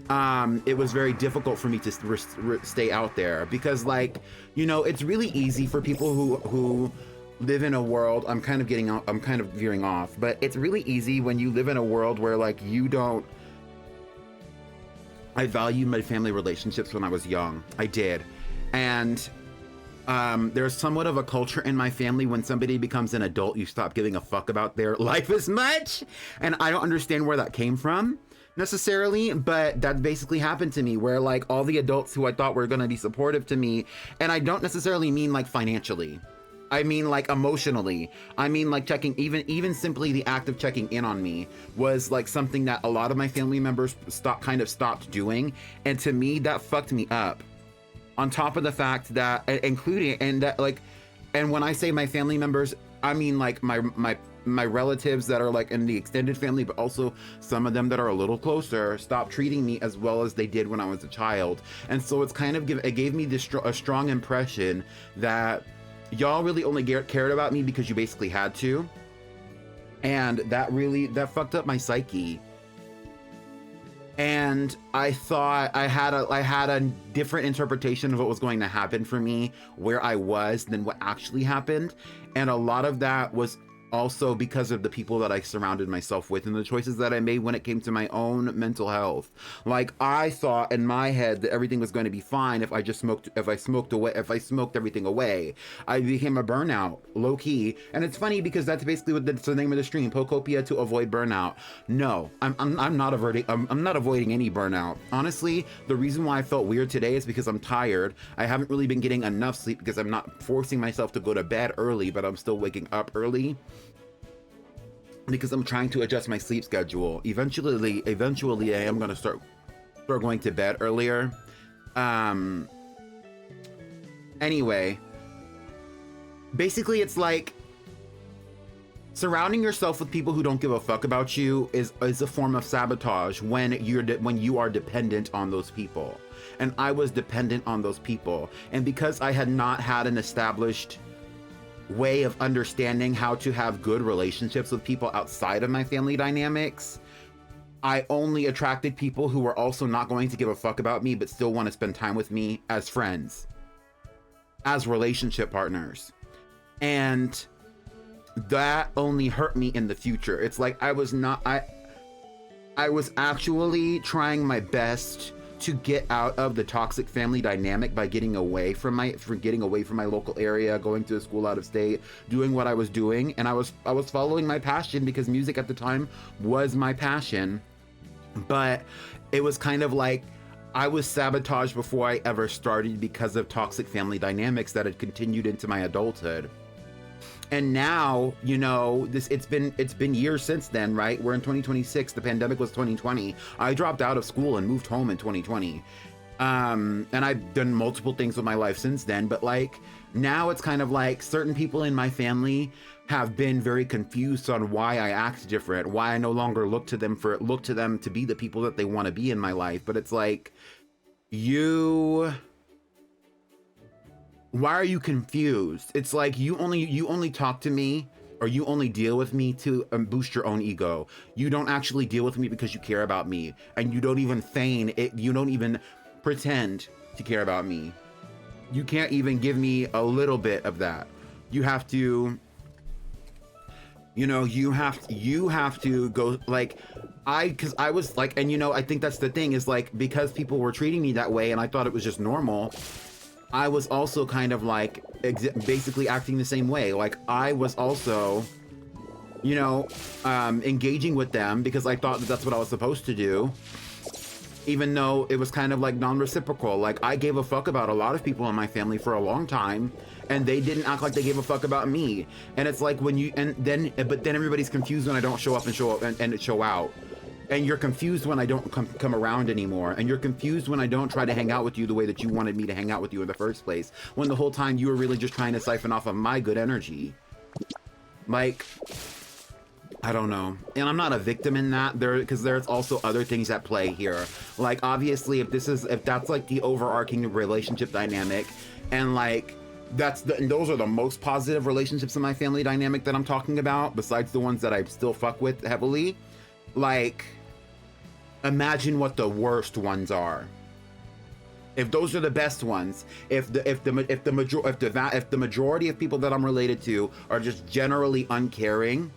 It was very difficult for me to stay out there because, like, it's really easy for people who live in a world. I'm kind of veering off, but it's really easy when you live in a world where like I valued my family relationships when I was young. I did. And there's somewhat of a culture in my family when somebody becomes an adult, you stop giving a fuck about their life as much. And I don't understand where that came from necessarily, but that basically happened to me, where like all the adults who I thought were going to be supportive to me, and I don't necessarily mean like financially, I mean like emotionally, I mean like checking, even simply the act of checking in on me was like something that a lot of my family members stopped doing. And to me, that fucked me up. On top of the fact that, and when I say my family members, I mean like my relatives that are like in the extended family, but also some of them that are a little closer, stopped treating me as well as they did when I was a child. And so it's kind of it gave me a strong impression that y'all really only cared about me because you basically had to. And that fucked up my psyche. And I thought I had a different interpretation of what was going to happen for me where I was than what actually happened. And a lot of that was also because of the people that I surrounded myself with and the choices that I made when it came to my own mental health. Like, I thought in my head that everything was going to be fine if I smoked everything away. I became a burnout, low key. And it's funny because that's basically what the name of the stream, Pokopia to avoid burnout. No, I'm not avoiding any burnout. Honestly, the reason why I felt weird today is because I'm tired. I haven't really been getting enough sleep because I'm not forcing myself to go to bed early, but I'm still waking up early, because I'm trying to adjust my sleep schedule. Eventually I am going to start going to bed earlier. Anyway, basically it's like, Surrounding yourself with people who don't give a fuck about you is a form of sabotage when you are dependent on those people. And I was dependent on those people. And because I had not had an established way of understanding how to have good relationships with people outside of my family dynamics, I only attracted people who were also not going to give a fuck about me but still want to spend time with me as friends, as relationship partners. And that only hurt me in the future. It's like I was actually trying my best to get out of the toxic family dynamic by getting away from my local area, going to a school out of state, doing what I was doing. And I was following my passion because music at the time was my passion. But it was kind of like I was sabotaged before I ever started because of toxic family dynamics that had continued into my adulthood. And now, you know, it's been years since then, right? We're in 2026. The pandemic was 2020. I dropped out of school and moved home in 2020. And I've done multiple things with my life since then. But like now it's kind of like certain people in my family have been very confused on why I act different, why I no longer look to them to be the people that they want to be in my life. But it's like, why are you confused? It's like you only talk to me or you only deal with me to boost your own ego. You don't actually deal with me because you care about me, and you don't even feign it. You don't even pretend to care about me. You can't even give me a little bit of that. You have to, you know, you have to go like because I was like, and you know, I think that's the thing is like, because people were treating me that way and I thought it was just normal, I was also kind of like basically acting the same way. Like I was also, you know, engaging with them because I thought that that's what I was supposed to do, even though it was kind of like non-reciprocal. Like I gave a fuck about a lot of people in my family for a long time, and they didn't act like they gave a fuck about me. And it's like but then everybody's confused when I don't show up and show out. And you're confused when I don't come around anymore. And you're confused when I don't try to hang out with you the way that you wanted me to hang out with you in the first place. When the whole time you were really just trying to siphon off of my good energy. Like, I don't know. And I'm not a victim in that, because there's also other things at play here. Like, obviously, if that's like the overarching relationship dynamic, and like, and those are the most positive relationships in my family dynamic that I'm talking about, besides the ones that I still fuck with heavily. Like, imagine what the worst ones are. If those are the best ones, if the majority of people that I'm related to are just generally uncaring,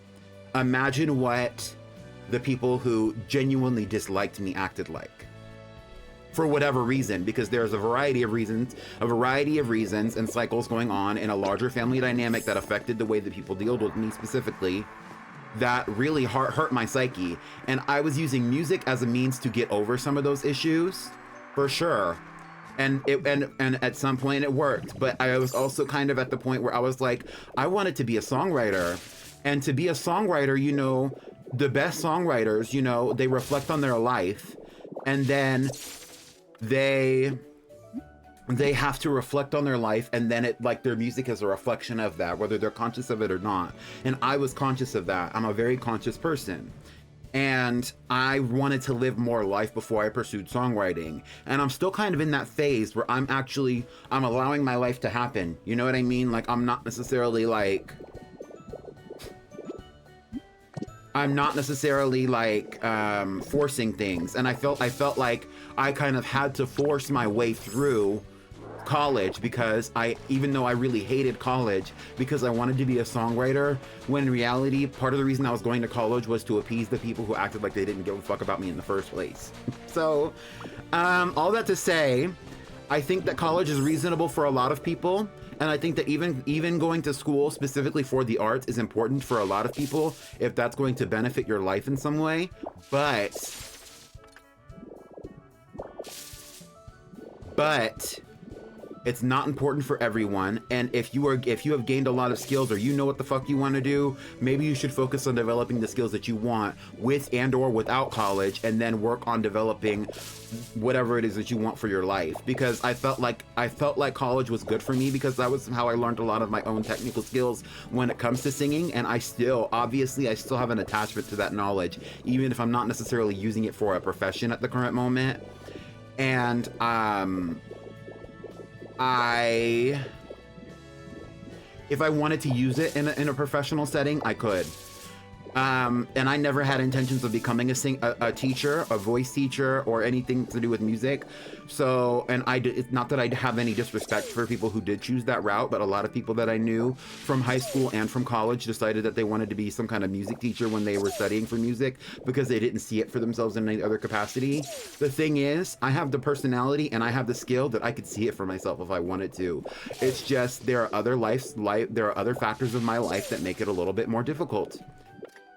imagine what the people who genuinely disliked me acted like. For whatever reason, because there's a variety of reasons and cycles going on in a larger family dynamic that affected the way that people dealt with me specifically, that really hurt my psyche. And I was using music as a means to get over some of those issues, for sure. And at some point it worked, but I was also kind of at the point where I was like, I wanted to be a songwriter. And to be a songwriter, you know, the best songwriters, you know, they reflect on their life, and then they have to reflect on their life, and then it, like, their music is a reflection of that, whether they're conscious of it or not. And I was conscious of that. I'm a very conscious person, and I wanted to live more life before I pursued songwriting. And I'm still kind of in that phase where I'm allowing my life to happen. You know what I mean? Like, I'm not necessarily forcing things. And I felt like I kind of had to force my way through college, because even though I really hated college, because I wanted to be a songwriter, when in reality, part of the reason I was going to college was to appease the people who acted like they didn't give a fuck about me in the first place. So, all that to say, I think that college is reasonable for a lot of people. And I think that even going to school specifically for the arts is important for a lot of people, if that's going to benefit your life in some way. But It's not important for everyone, and if you have gained a lot of skills or you know what the fuck you want to do, maybe you should focus on developing the skills that you want with and or without college, and then work on developing whatever it is that you want for your life. Because I felt like college was good for me, because that was how I learned a lot of my own technical skills when it comes to singing, and I still have an attachment to that knowledge, even if I'm not necessarily using it for a profession at the current moment. And if I wanted to use it in a professional setting, I could. And I never had intentions of becoming a teacher, a voice teacher, or anything to do with music. So, and it's not that I have any disrespect for people who did choose that route, but a lot of people that I knew from high school and from college decided that they wanted to be some kind of music teacher when they were studying for music, because they didn't see it for themselves in any other capacity. The thing is, I have the personality and I have the skill that I could see it for myself if I wanted to. It's just there are other factors of my life that make it a little bit more difficult.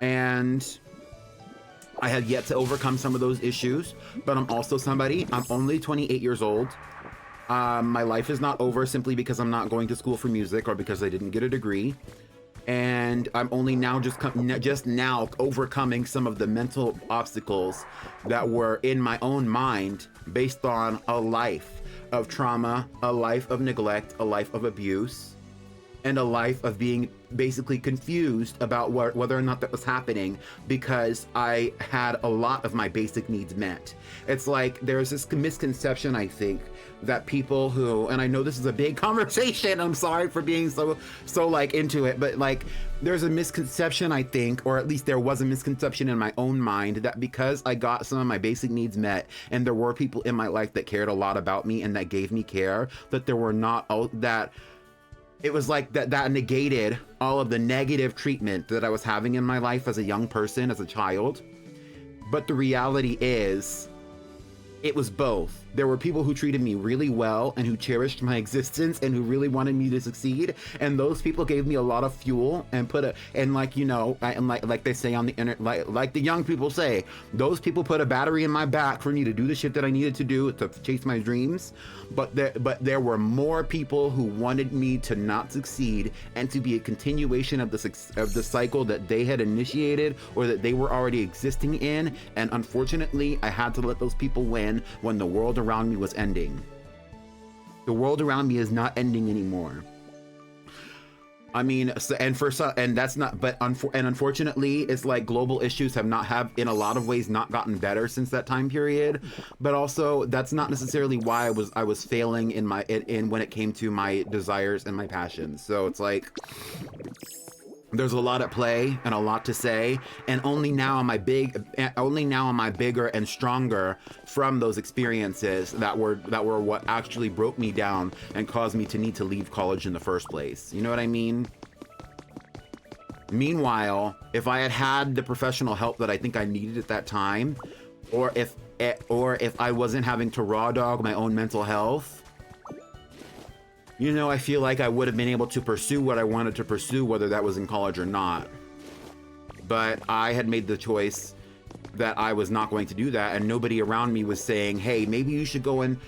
And I have yet to overcome some of those issues, but I'm only 28 years old. My life is not over simply because I'm not going to school for music or because I didn't get a degree. And I'm only now just now overcoming some of the mental obstacles that were in my own mind based on a life of trauma, a life of neglect, a life of abuse, and a life of being basically confused about whether or not that was happening, because I had a lot of my basic needs met. It's like there's this misconception, I think, that people who, and I know this is a big conversation, I'm sorry for being so like into it, but like there's a misconception, I think, or at least there was a misconception in my own mind, that because I got some of my basic needs met and there were people in my life that cared a lot about me and that gave me care, that there were not that it was like that negated all of the negative treatment that I was having in my life as a young person, as a child. But the reality is, it was both. There were people who treated me really well and who cherished my existence and who really wanted me to succeed. And those people gave me a lot of fuel and like they say on the internet, like the young people say, those people put a battery in my back for me to do the shit that I needed to do to chase my dreams. But there were more people who wanted me to not succeed and to be a continuation of the cycle that they had initiated or that they were already existing in. And unfortunately, I had to let those people win when the world around me was ending. The world around me is not ending anymore. I mean, unfortunately, it's like global issues have in a lot of ways not gotten better since that time period. But also, that's not necessarily why I was failing in when it came to my desires and my passions. So it's like, there's a lot at play and a lot to say, and only now am I bigger and stronger from those experiences that were what actually broke me down and caused me to need to leave college in the first place. You know what I mean? Meanwhile, if I had had the professional help that I think I needed at that time, or if I wasn't having to raw dog my own mental health, you know, I feel like I would have been able to pursue what I wanted to pursue, whether that was in college or not. But I had made the choice that I was not going to do that, and nobody around me was saying, "Hey, maybe you should go and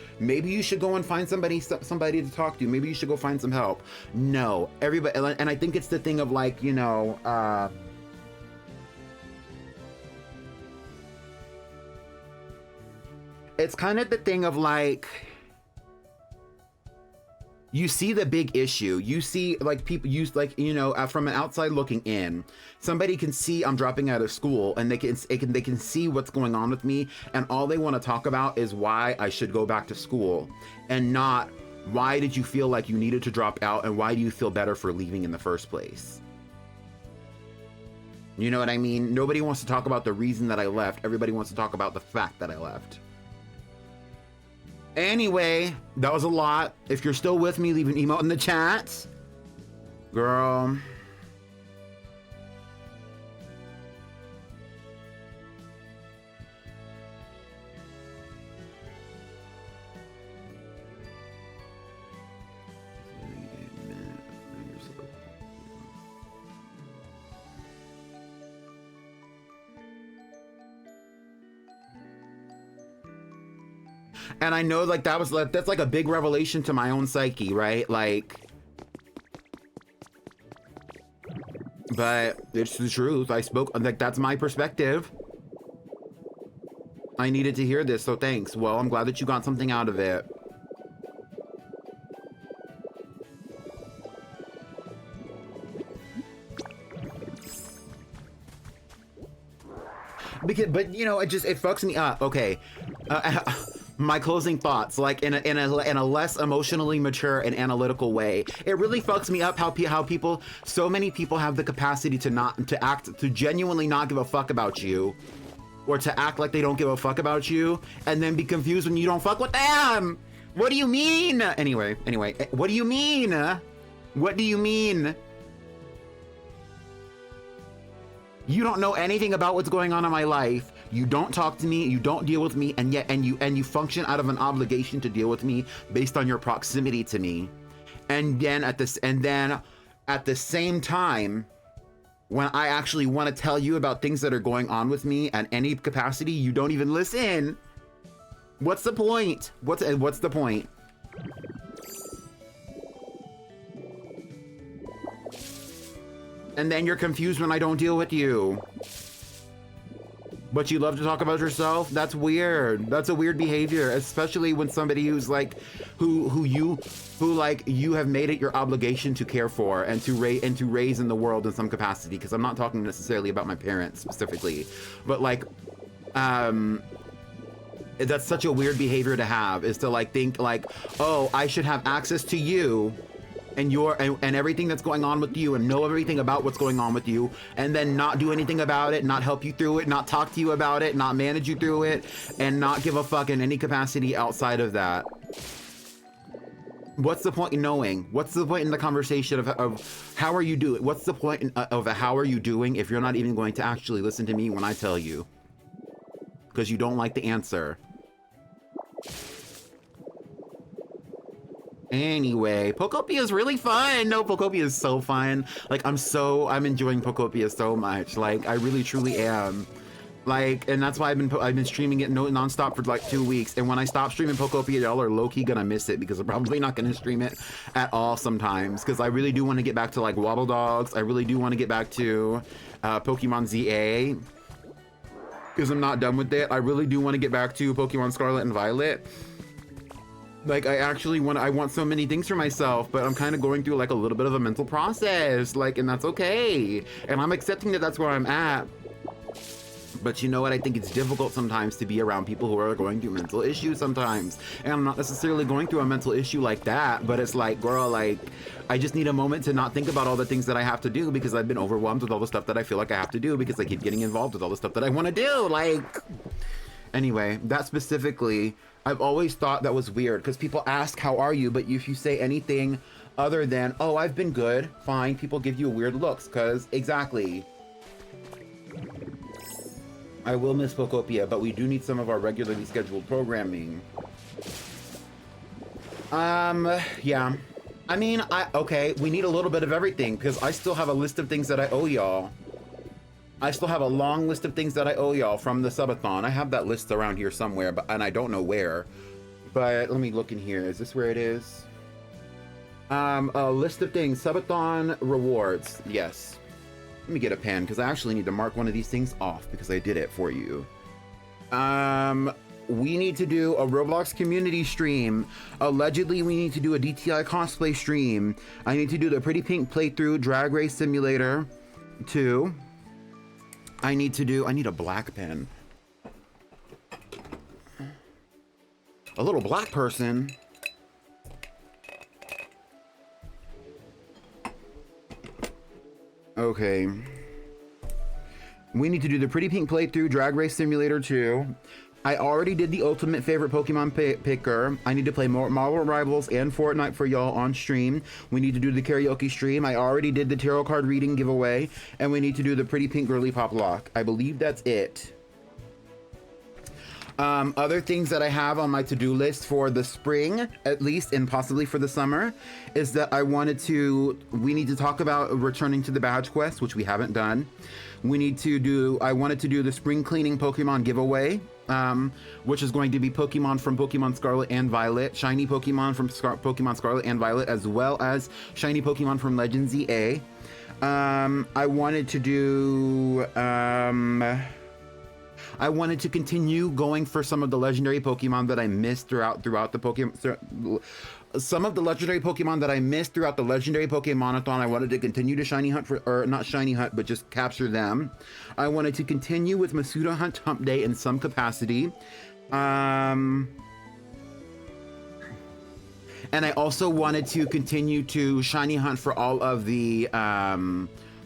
find somebody to talk to. Maybe you should go find some help." No, everybody, and I think it's the thing of like, you know, it's kind of the thing of like, you see the big issue. You see, like, people use, like, you know, from an outside looking in, somebody can see I'm dropping out of school, and they can see what's going on with me, and all they want to talk about is why I should go back to school, and not why did you feel like you needed to drop out, and why do you feel better for leaving in the first place? You know what I mean? Nobody wants to talk about the reason that I left. Everybody wants to talk about the fact that I left. Anyway, that was a lot. If you're still with me, leave an emote in the chat. Girl. And I know like that's like a big revelation to my own psyche, right? Like, but it's the truth. I spoke, like, that's my perspective. I needed to hear this, so thanks. Well, I'm glad that you got something out of it. But you know, it fucks me up. Okay, my closing thoughts, like in a less emotionally mature and analytical way. It really fucks me up how people, so many people have the capacity to genuinely not give a fuck about you, or to act like they don't give a fuck about you, and then be confused when you don't fuck with them. What do you mean? Anyway, what do you mean? What do you mean? You don't know anything about what's going on in my life. You don't talk to me, you don't deal with me, and you function out of an obligation to deal with me based on your proximity to me. And then at the same time, when I actually want to tell you about things that are going on with me at any capacity, you don't even listen. What's the point? What's the point? And then you're confused when I don't deal with you. But you love to talk about yourself? That's weird. That's a weird behavior, especially when somebody who's like, who you have made it your obligation to care for and to raise in the world in some capacity. Because I'm not talking necessarily about my parents specifically, but like, that's such a weird behavior to have, is to like think like, oh, I should have access to you and everything that's going on with you, and know everything about what's going on with you, and then not do anything about it, not help you through it, not talk to you about it, not manage you through it, and not give a fuck in any capacity outside of that. What's the point in knowing? What's the point in the conversation of how are you doing? What's the point of how are you doing if you're not even going to actually listen to me when I tell you? Because you don't like the answer. Anyway, Pokopia is really fun. No, Pokopia is so fun. Like, I'm enjoying Pokopia so much. Like, I really truly am. Like, and that's why I've been streaming it nonstop for like 2 weeks. And when I stop streaming Pokopia, y'all are low-key gonna miss it, because I'm probably not gonna stream it at all sometimes. Because I really do want to get back to like Waddle Dogs. I really do want to get back to Pokemon ZA, because I'm not done with it. I really do want to get back to Pokemon Scarlet and Violet. Like, I want so many things for myself, but I'm kind of going through like a little bit of a mental process, like, and that's okay. And I'm accepting that that's where I'm at. But you know what? I think it's difficult sometimes to be around people who are going through mental issues sometimes. And I'm not necessarily going through a mental issue like that, but it's like, girl, like, I just need a moment to not think about all the things that I have to do, because I've been overwhelmed with all the stuff that I feel like I have to do, because I keep getting involved with all the stuff that I want to do. Like, anyway, that specifically, I've always thought that was weird, because people ask, how are you? But if you say anything other than, oh, I've been good, fine, people give you weird looks, because exactly. I will miss Pokopia, but we do need some of our regularly scheduled programming. Yeah. I mean, okay, we need a little bit of everything, because I still have a list of things that I owe y'all. I still have a long list of things that I owe y'all from the subathon. I have that list around here somewhere, and I don't know where. But let me look in here. Is this where it is? A list of things. Subathon rewards. Yes. Let me get a pen, because I actually need to mark one of these things off, because I did it for you. We need to do a Roblox community stream. Allegedly, we need to do a DTI cosplay stream. I need to do the Pretty Pink playthrough Drag Race Simulator 2. I need a black pen. A little black person. Okay. We need to do the Pretty Pink playthrough Drag Race Simulator 2. I already did the ultimate favorite Pokemon picker. I need to play more Marvel Rivals and Fortnite for y'all on stream. We need to do the karaoke stream. I already did the tarot card reading giveaway. And we need to do the Pretty Pink Girly Pop Lock. I believe that's it. Other things that I have on my to-do list for the spring, at least, and possibly for the summer, is that we need to talk about returning to the badge quest, which we haven't done. I wanted to do the spring cleaning Pokemon giveaway, which is going to be Pokemon from Pokemon Scarlet and Violet, shiny Pokemon from Pokemon Scarlet and Violet, as well as shiny Pokemon from Legends EA. I wanted to do, I wanted to continue going for some of the legendary Pokemon that I missed throughout the Pokemon. Some of the legendary Pokemon that I missed throughout the legendary Pokemon-a-thon, I wanted to continue to shiny hunt for, or not shiny hunt, but just capture them. I wanted to continue with Masuda Hunt Hump Day in some capacity. And I also wanted to continue to shiny hunt for all of the,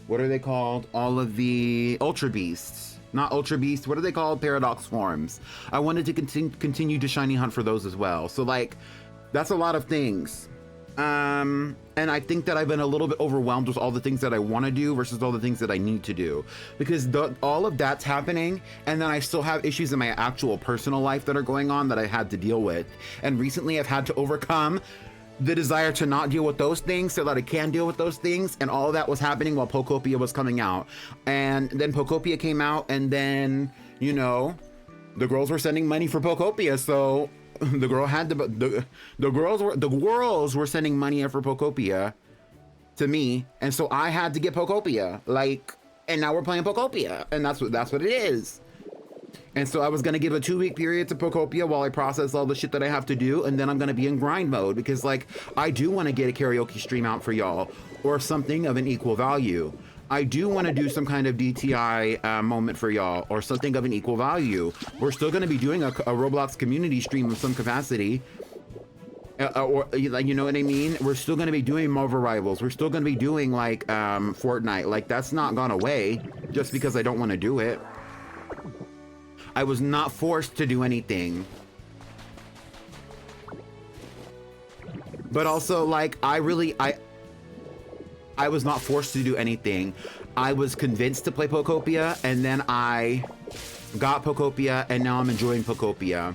what are they called? All of the Ultra Beasts. Not Ultra Beasts, what are they called? Paradox forms. I wanted to continue to shiny hunt for those as well. So like, that's a lot of things. And I think that I've been a little bit overwhelmed with all the things that I want to do versus all the things that I need to do. Because all of that's happening, and then I still have issues in my actual personal life that are going on that I had to deal with. And recently I've had to overcome the desire to not deal with those things so that I can deal with those things, and all of that was happening while Pokopia was coming out. And then Pokopia came out, and then, you know, the girls were sending money for Pokopia, so the girl had to, the girls were sending money in for Pokopia to me, and so I had to get Pokopia, like, and now we're playing Pokopia, and that's what it is. And so I was gonna give a 2-week period to Pokopia while I process all the shit that I have to do, and then I'm gonna be in grind mode, because like, I do want to get a karaoke stream out for y'all, or something of an equal value. I do want to do some kind of DTI moment for y'all, or something of an equal value. We're still going to be doing a Roblox community stream of some capacity, or like, you know what I mean? We're still going to be doing Marvel Rivals. We're still going to be doing like Fortnite. Like, that's not gone away just because I don't want to do it. I was not forced to do anything. But also, like, I was not forced to do anything. I was convinced to play Pokopia, and then I got Pokopia, and now I'm enjoying Pokopia.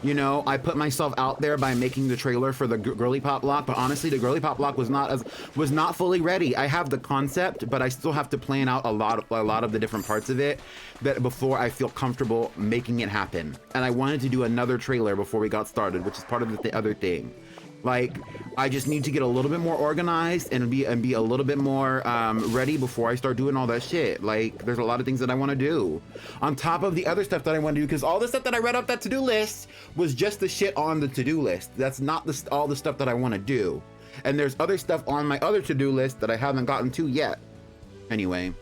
You know, I put myself out there by making the trailer for the Girly Pop Block, but honestly, the Girly Pop Block was not fully ready. I have the concept, but I still have to plan out a lot of the different parts of it before I feel comfortable making it happen. And I wanted to do another trailer before we got started, which is part of the other thing. Like, I just need to get a little bit more organized and be a little bit more ready before I start doing all that shit. Like, there's a lot of things that I want to do on top of the other stuff that I want to do, because all the stuff that I read off that to-do list was just the shit on the to-do list. That's not all the stuff that I want to do. And there's other stuff on my other to-do list that I haven't gotten to yet. Anyway.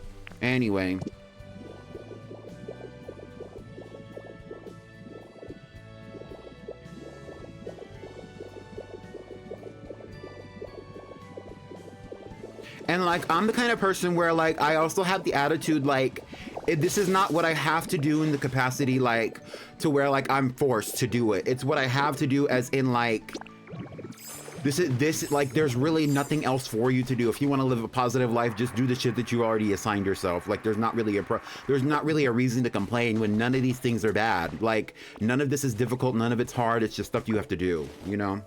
And like, I'm the kind of person where like, I also have the attitude like, this is not what I have to do in the capacity like, to where like I'm forced to do it. It's what I have to do as in like, this like, there's really nothing else for you to do. If you want to live a positive life, just do the shit that you already assigned yourself. Like, there's not really a reason to complain when none of these things are bad. Like, none of this is difficult, none of it's hard. It's just stuff you have to do, you know?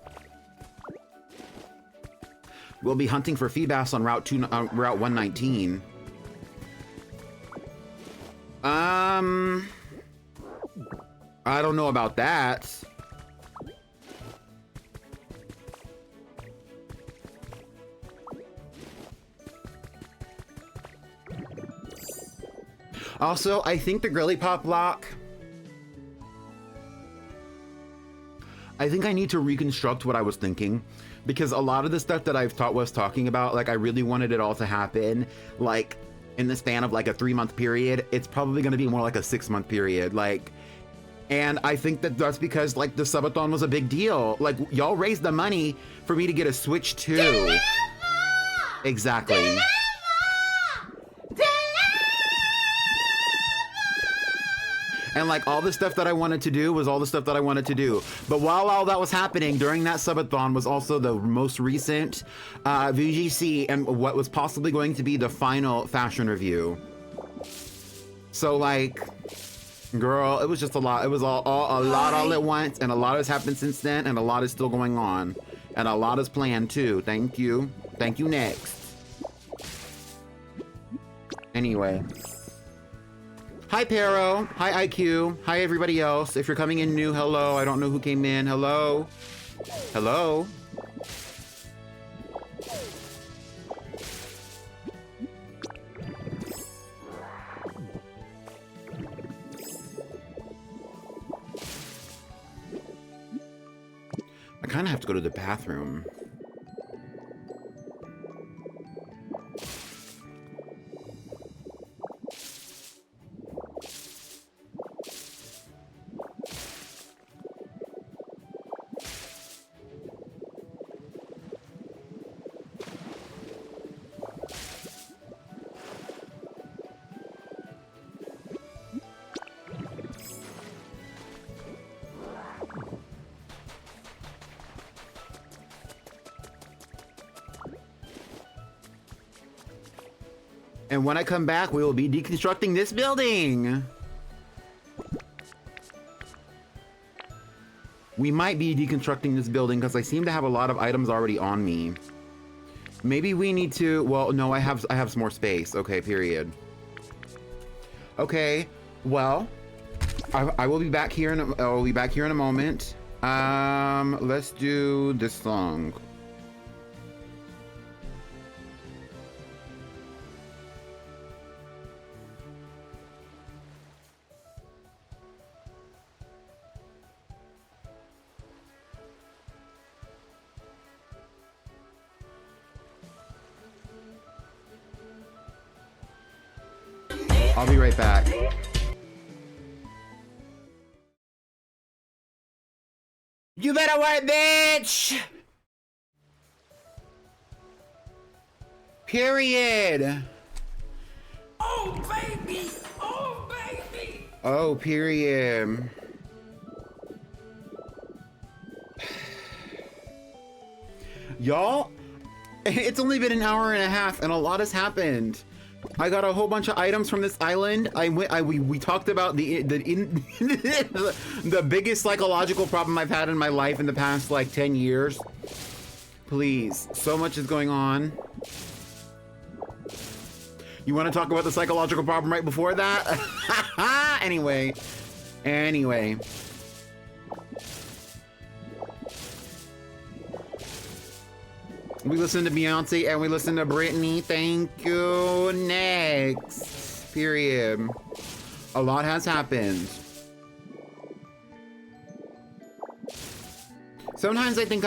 We'll be hunting for Feebas on Route 119. I don't know about that. Also, I think the Girly Pop Block, I think I need to reconstruct what I was thinking, because a lot of the stuff that I've was talking about, like, I really wanted it all to happen, like, in the span of like a 3-month period. It's probably going to be more like a 6-month period, like, and I think that that's because like the subathon was a big deal. Like, y'all raised the money for me to get a Switch 2. Deliver! Exactly. Deliver! And like, all the stuff that I wanted to do was all the stuff that I wanted to do. But while all that was happening, during that subathon was also the most recent VGC and what was possibly going to be the final fashion review. So like, girl, it was just a lot. It was all a lot all at once, and a lot has happened since then, and a lot is still going on. And a lot is planned too. Thank you. Thank you, next. Anyway. Hi, Pero. Hi, IQ. Hi, everybody else. If you're coming in new, hello. I don't know who came in. Hello. Hello. I kind of have to go to the bathroom. And when I come back, we will be deconstructing this building. We might be deconstructing this building because I seem to have a lot of items already on me. Maybe we need to, well, no, I have some more space. Okay, period. Okay, well, I will be back here I'll be back here in a moment. Let's do this song. I'll be right back. You better work, bitch! Period. Oh, baby! Oh, baby! Oh, period. Y'all, it's only been an hour and a half and a lot has happened. I got a whole bunch of items from this island. We talked about the biggest psychological problem I've had in my life in the past like 10 years. Please, so much is going on. You want to talk about the psychological problem right before that? Anyway. We listen to Beyonce and we listen to Britney. Thank you. Next. Period. A lot has happened. Sometimes I think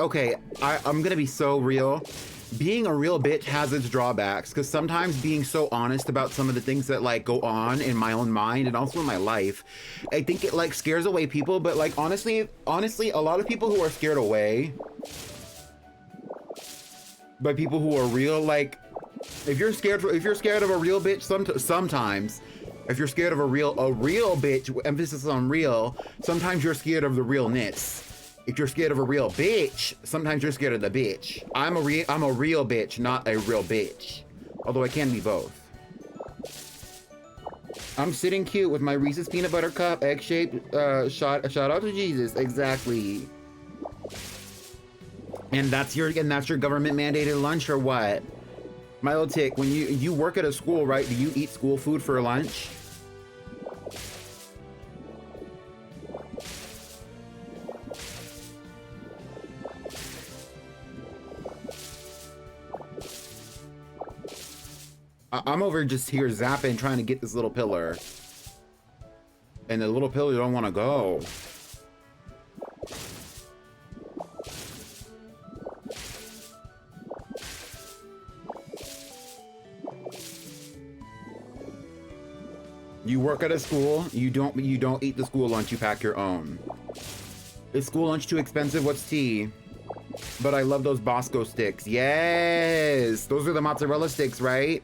okay, I'm gonna be so real. Being a real bitch has its drawbacks because sometimes being so honest about some of the things that like go on in my own mind and also in my life, I think it like scares away people. But like honestly, a lot of people who are scared away by people who are real, like if you're scared of a real bitch, sometimes if you're scared of a real bitch, emphasis on real, sometimes you're scared of the realness. If you're scared of a real bitch, sometimes you're scared of the bitch. I'm a real bitch, not a real bitch. Although I can be both. I'm sitting cute with my Reese's peanut butter cup, egg-shaped, shout out to Jesus, exactly. And that's your government mandated lunch or what? My little tick, when you work at a school, right? Do you eat school food for lunch? I'm over just here zapping, trying to get this little pillar. And the little pillar don't want to go. You work at a school, you don't eat the school lunch, you pack your own. Is school lunch too expensive? What's tea? But I love those Bosco sticks. Yes! Those are the mozzarella sticks, right?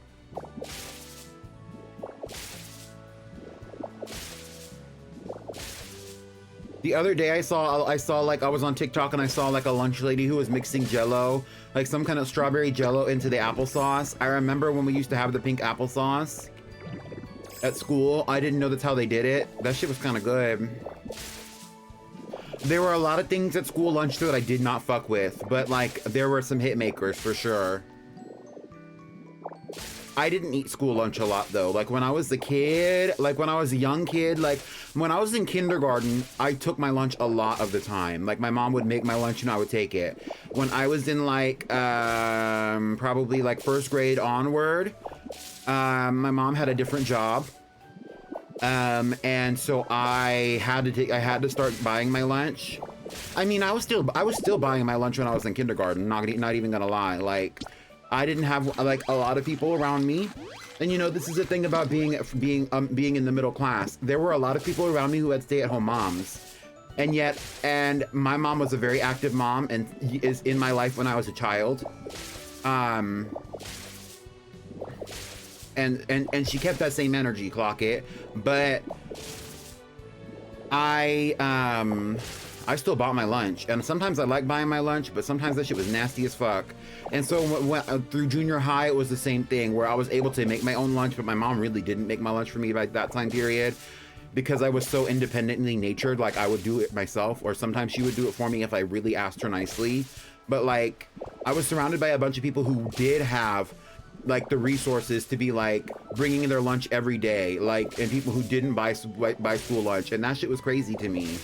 The other day I saw like, I was on TikTok and I saw like a lunch lady who was mixing Jello, like some kind of strawberry Jello into the applesauce. I remember when we used to have the pink applesauce at school. I didn't know that's how they did it. That shit was kind of good. There were a lot of things at school lunch that I did not fuck with, but like there were some hit makers for sure. I didn't eat school lunch a lot though. Like when I was a kid, like when I was a young kid, like when I was in kindergarten, I took my lunch a lot of the time. Like my mom would make my lunch and I would take it. When I was in like probably like first grade onward, my mom had a different job. And so I had to start buying my lunch. I mean, I was still buying my lunch when I was in kindergarten. Not even gonna lie. Like, I didn't have like a lot of people around me, and you know, this is the thing about being in the middle class. There were a lot of people around me who had stay-at-home moms, and my mom was a very active mom and is in my life when I was a child. And she kept that same energy, clock it. But I still bought my lunch, and sometimes I like buying my lunch, but sometimes that shit was nasty as fuck. And so through junior high, it was the same thing, where I was able to make my own lunch, but my mom really didn't make my lunch for me by that time period, because I was so independently natured. Like, I would do it myself, or sometimes she would do it for me if I really asked her nicely. But like, I was surrounded by a bunch of people who did have like the resources to be like bringing in their lunch every day, like, and people who didn't buy school lunch, and that shit was crazy to me.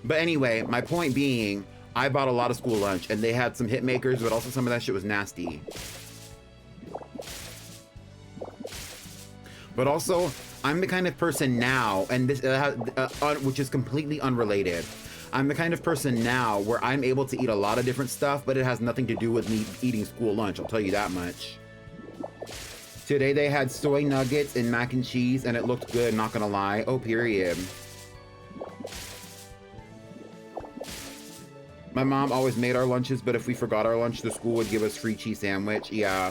But anyway, my point being, I bought a lot of school lunch, and they had some hit makers, but also some of that shit was nasty. But also, I'm the kind of person now, and this which is completely unrelated. I'm the kind of person now where I'm able to eat a lot of different stuff, but it has nothing to do with me eating school lunch, I'll tell you that much. Today they had soy nuggets and mac and cheese, and it looked good, not gonna lie. Oh, period. My mom always made our lunches, but if we forgot our lunch, the school would give us free cheese sandwich. Yeah.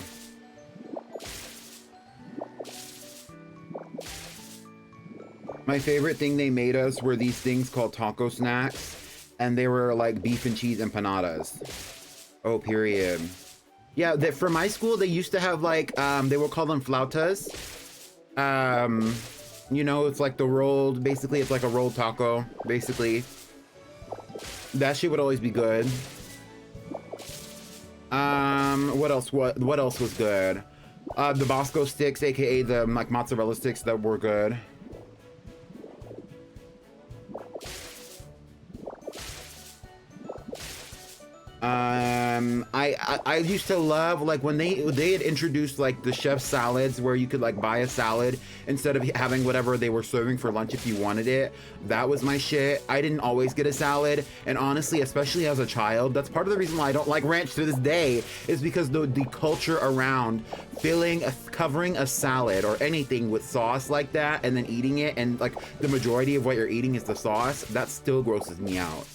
My favorite thing they made us were these things called taco snacks, and they were like beef and cheese empanadas. Oh, period. Yeah, for my school, they used to have like, they would call them flautas. You know, it's like the rolled, basically it's like a rolled taco, basically. That shit would always be good. What else was good? The Bosco sticks, aka the like mozzarella sticks, that were good. I used to love like when they had introduced like the chef salads, where you could like buy a salad instead of having whatever they were serving for lunch if you wanted it. That was my shit. I didn't always get a salad, and honestly, especially as a child, that's part of the reason why I don't like ranch to this day, is because the culture around covering a salad or anything with sauce like that and then eating it, and like the majority of what you're eating is the sauce, that still grosses me out.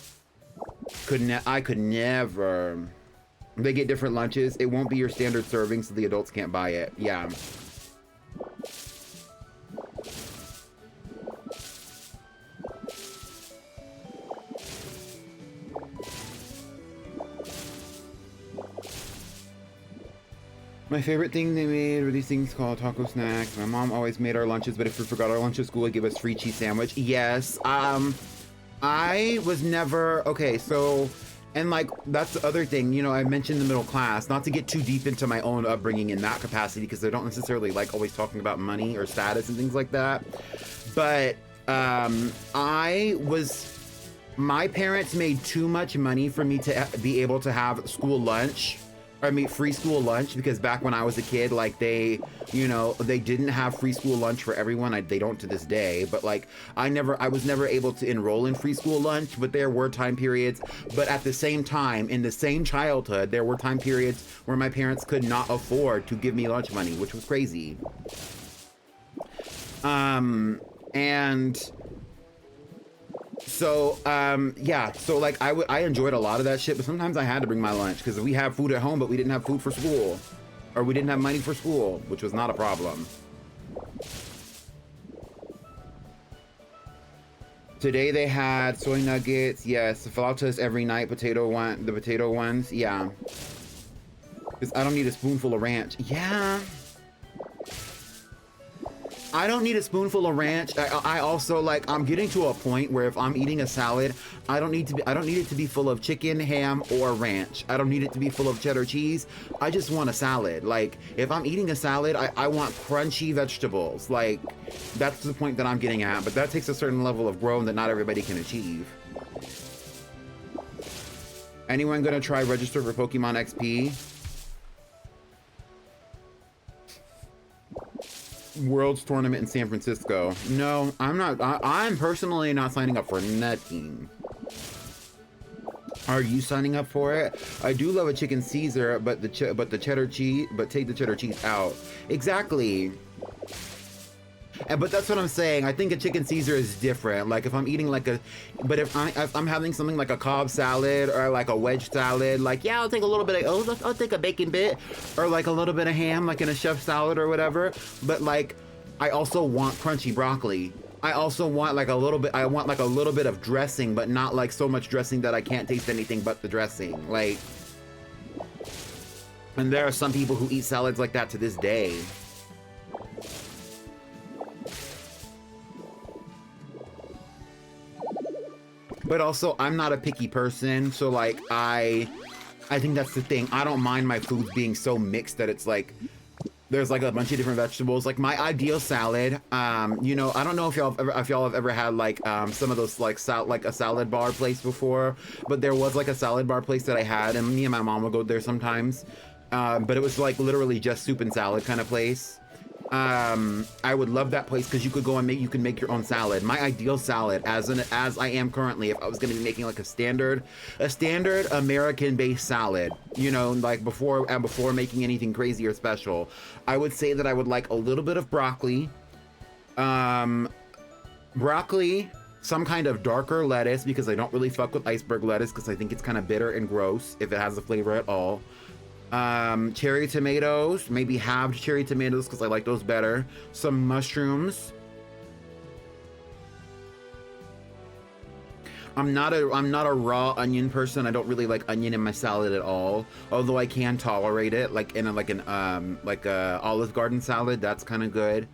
I could never. They get different lunches. It won't be your standard serving, so the adults can't buy it. Yeah. My favorite thing they made were these things called taco snacks. My mom always made our lunches, but if we forgot our lunch at school, would give us free cheese sandwich. Yes. I was never, okay, so, and like, that's the other thing, you know, I mentioned the middle class, not to get too deep into my own upbringing in that capacity, because I don't necessarily like always talking about money or status and things like that, but my parents made too much money for me to be able to have school lunch. I mean, free school lunch, because back when I was a kid, like they, you know, they didn't have free school lunch for everyone. They don't to this day, but like I was never able to enroll in free school lunch, but there were time periods. But at the same time, in the same childhood, there were time periods where my parents could not afford to give me lunch money, which was crazy. And so, yeah, so like I enjoyed a lot of that shit, but sometimes I had to bring my lunch because we have food at home, but we didn't have food for school, or we didn't have money for school, which was not a problem. Today they had soy nuggets, yes, flautas every night, the potato ones, yeah. Because I don't need a spoonful of ranch, yeah. I don't need a spoonful of ranch. I also like, I'm getting to a point where if I'm eating a salad, I don't need it to be full of chicken, ham, or ranch. I don't need it to be full of cheddar cheese. I just want a salad. Like, if I'm eating a salad, I want crunchy vegetables. Like, that's the point that I'm getting at. But that takes a certain level of growth that not everybody can achieve. Anyone gonna try register for Pokemon XP? World's tournament in San Francisco. No, I'm not. I'm personally not signing up for nothing. Are you signing up for it? I do love a chicken Caesar, but the cheddar cheese, but take the cheddar cheese out. Exactly. But that's what I'm saying. I think a chicken Caesar is different. Like if I'm eating like but if I'm having something like a Cobb salad or like a wedge salad, like yeah, I'll take a little bit of, I'll take a bacon bit or like a little bit of ham, like in a chef salad or whatever. But like, I also want crunchy broccoli. I also want like a little bit, I want like a little bit of dressing, but not like so much dressing that I can't taste anything but the dressing. Like, and there are some people who eat salads like that to this day. But also, I'm not a picky person, so like, I think that's the thing. I don't mind my foods being so mixed that it's like, there's like a bunch of different vegetables. Like my ideal salad, you know, I don't know if y'all have ever had like some of those like a salad bar place before, but there was like a salad bar place that I had, and me and my mom would go there sometimes. But it was like literally just soup and salad kind of place. I would love that place because you could go and you can make your own salad. My ideal salad, as I am currently, if I was going to be making like a standard American-based salad, you know, like before making anything crazy or special, I would say that I would like a little bit of broccoli, some kind of darker lettuce because I don't really fuck with iceberg lettuce because I think it's kind of bitter and gross if it has a flavor at all. Cherry tomatoes, maybe halved cherry tomatoes because I like those better. Some mushrooms. I'm not a raw onion person. I don't really like onion in my salad at all. Although I can tolerate it, like in a Olive Garden salad, that's kind of good.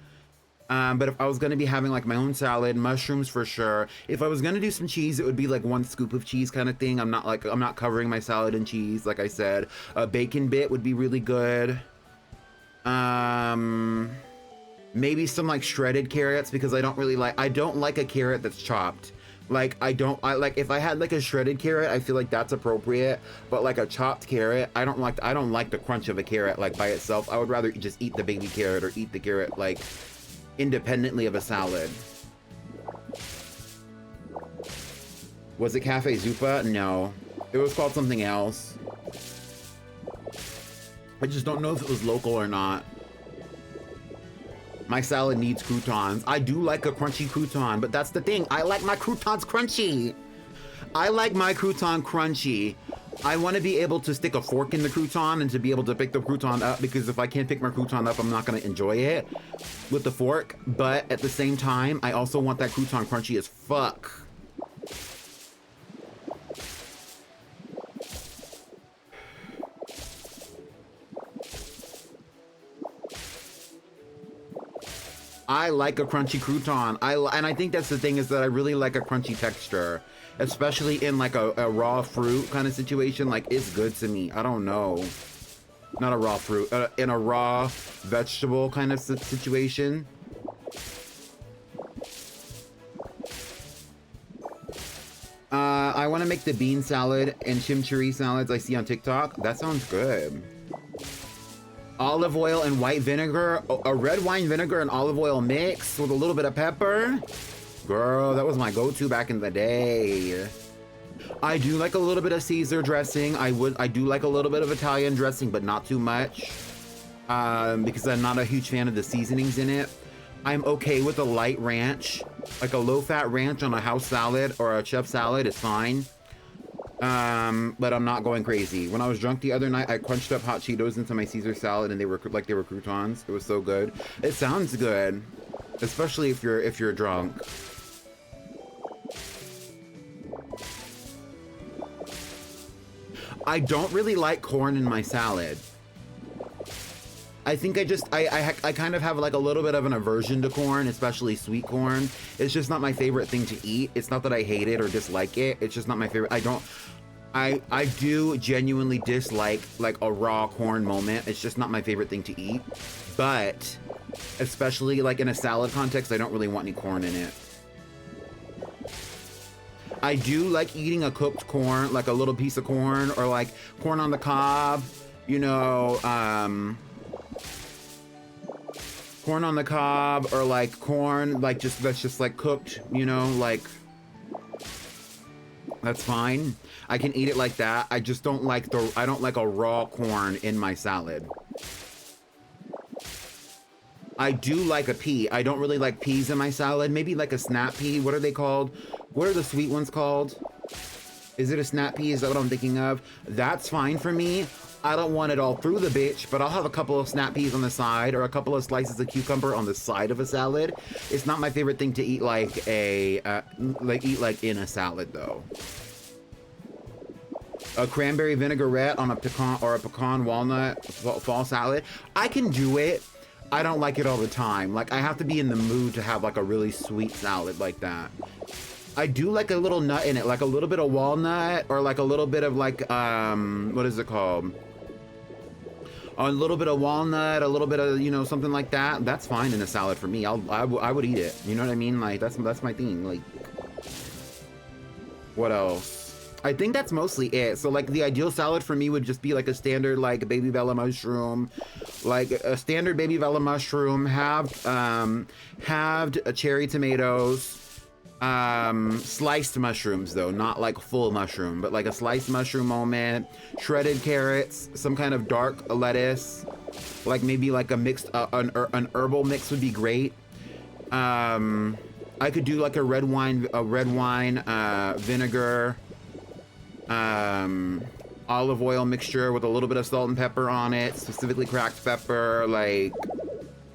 But if I was gonna be having like my own salad, mushrooms for sure. If I was gonna do some cheese, it would be like one scoop of cheese kind of thing. I'm not covering my salad in cheese, like I said. A bacon bit would be really good. Maybe some like shredded carrots because I don't like a carrot that's chopped. Like if I had like a shredded carrot, I feel like that's appropriate. But like a chopped carrot, I don't like the crunch of a carrot like by itself. I would rather just eat the baby carrot or eat the carrot like independently of a salad. Was it Cafe Zupa? No. It was called something else. I just don't know if it was local or not. My salad needs croutons. I do like a crunchy crouton, but that's the thing. I like my croutons crunchy. I like my crouton crunchy. I want to be able to stick a fork in the crouton and to be able to pick the crouton up, because if I can't pick my crouton up, I'm not going to enjoy it with the fork. But at the same time, I also want that crouton crunchy as fuck. I like a crunchy crouton. And I think that's the thing, is that I really like a crunchy texture, especially in like a raw fruit kind of situation. Like, it's good to me. I don't know. Not a raw fruit, in a raw vegetable kind of situation. I want to make the bean salad and chimichurri salads I see on TikTok. That sounds good. Olive oil and white vinegar, a red wine vinegar and olive oil mix with a little bit of pepper. Girl, that was my go-to back in the day. I do like a little bit of Caesar dressing. I do like a little bit of Italian dressing, but not too much, because I'm not a huge fan of the seasonings in it. I'm okay with a light ranch, like a low-fat ranch on a house salad or a chef salad is fine. But I'm not going crazy. When I was drunk the other night, I crunched up hot Cheetos into my Caesar salad, and they were croutons. It was so good. It sounds good, especially if you're drunk. I don't really like corn in my salad. I think I kind of have like a little bit of an aversion to corn, especially sweet corn. It's just not my favorite thing to eat. It's not that I hate it or dislike it. It's just not my favorite. I do genuinely dislike like a raw corn moment. It's just not my favorite thing to eat. But especially like in a salad context, I don't really want any corn in it. I do like eating a cooked corn, like a little piece of corn, or like corn on the cob, you know, corn on the cob, or like corn like that's just like cooked, you know, like that's fine. I can eat it like that. I just don't like I don't like a raw corn in my salad. I do like a pea. I don't really like peas in my salad. Maybe like a snap pea. What are they called? What are the sweet ones called? Is it a snap pea? Is that what I'm thinking of? That's fine for me. I don't want it all through the bitch, but I'll have a couple of snap peas on the side or a couple of slices of cucumber on the side of a salad. It's not my favorite thing to eat like in a salad though. A cranberry vinaigrette on a pecan walnut fall salad. I can do it. I don't like it all the time. Like I have to be in the mood to have like a really sweet salad like that. I do like a little nut in it, like a little bit of walnut or like a little bit of like, what is it called? A little bit of walnut, a little bit of, you know, something like that. That's fine in a salad for me. I would eat it. You know what I mean? Like that's my thing. Like, what else? I think that's mostly it. So like the ideal salad for me would just be like a standard like baby bella mushroom, like a standard baby bella mushroom, halved cherry tomatoes, sliced mushrooms though, not like full mushroom, but like a sliced mushroom moment, shredded carrots, some kind of dark lettuce, like maybe like a mixed an herbal mix would be great. I could do like a red wine vinegar, olive oil mixture with a little bit of salt and pepper on it, specifically cracked pepper. Like,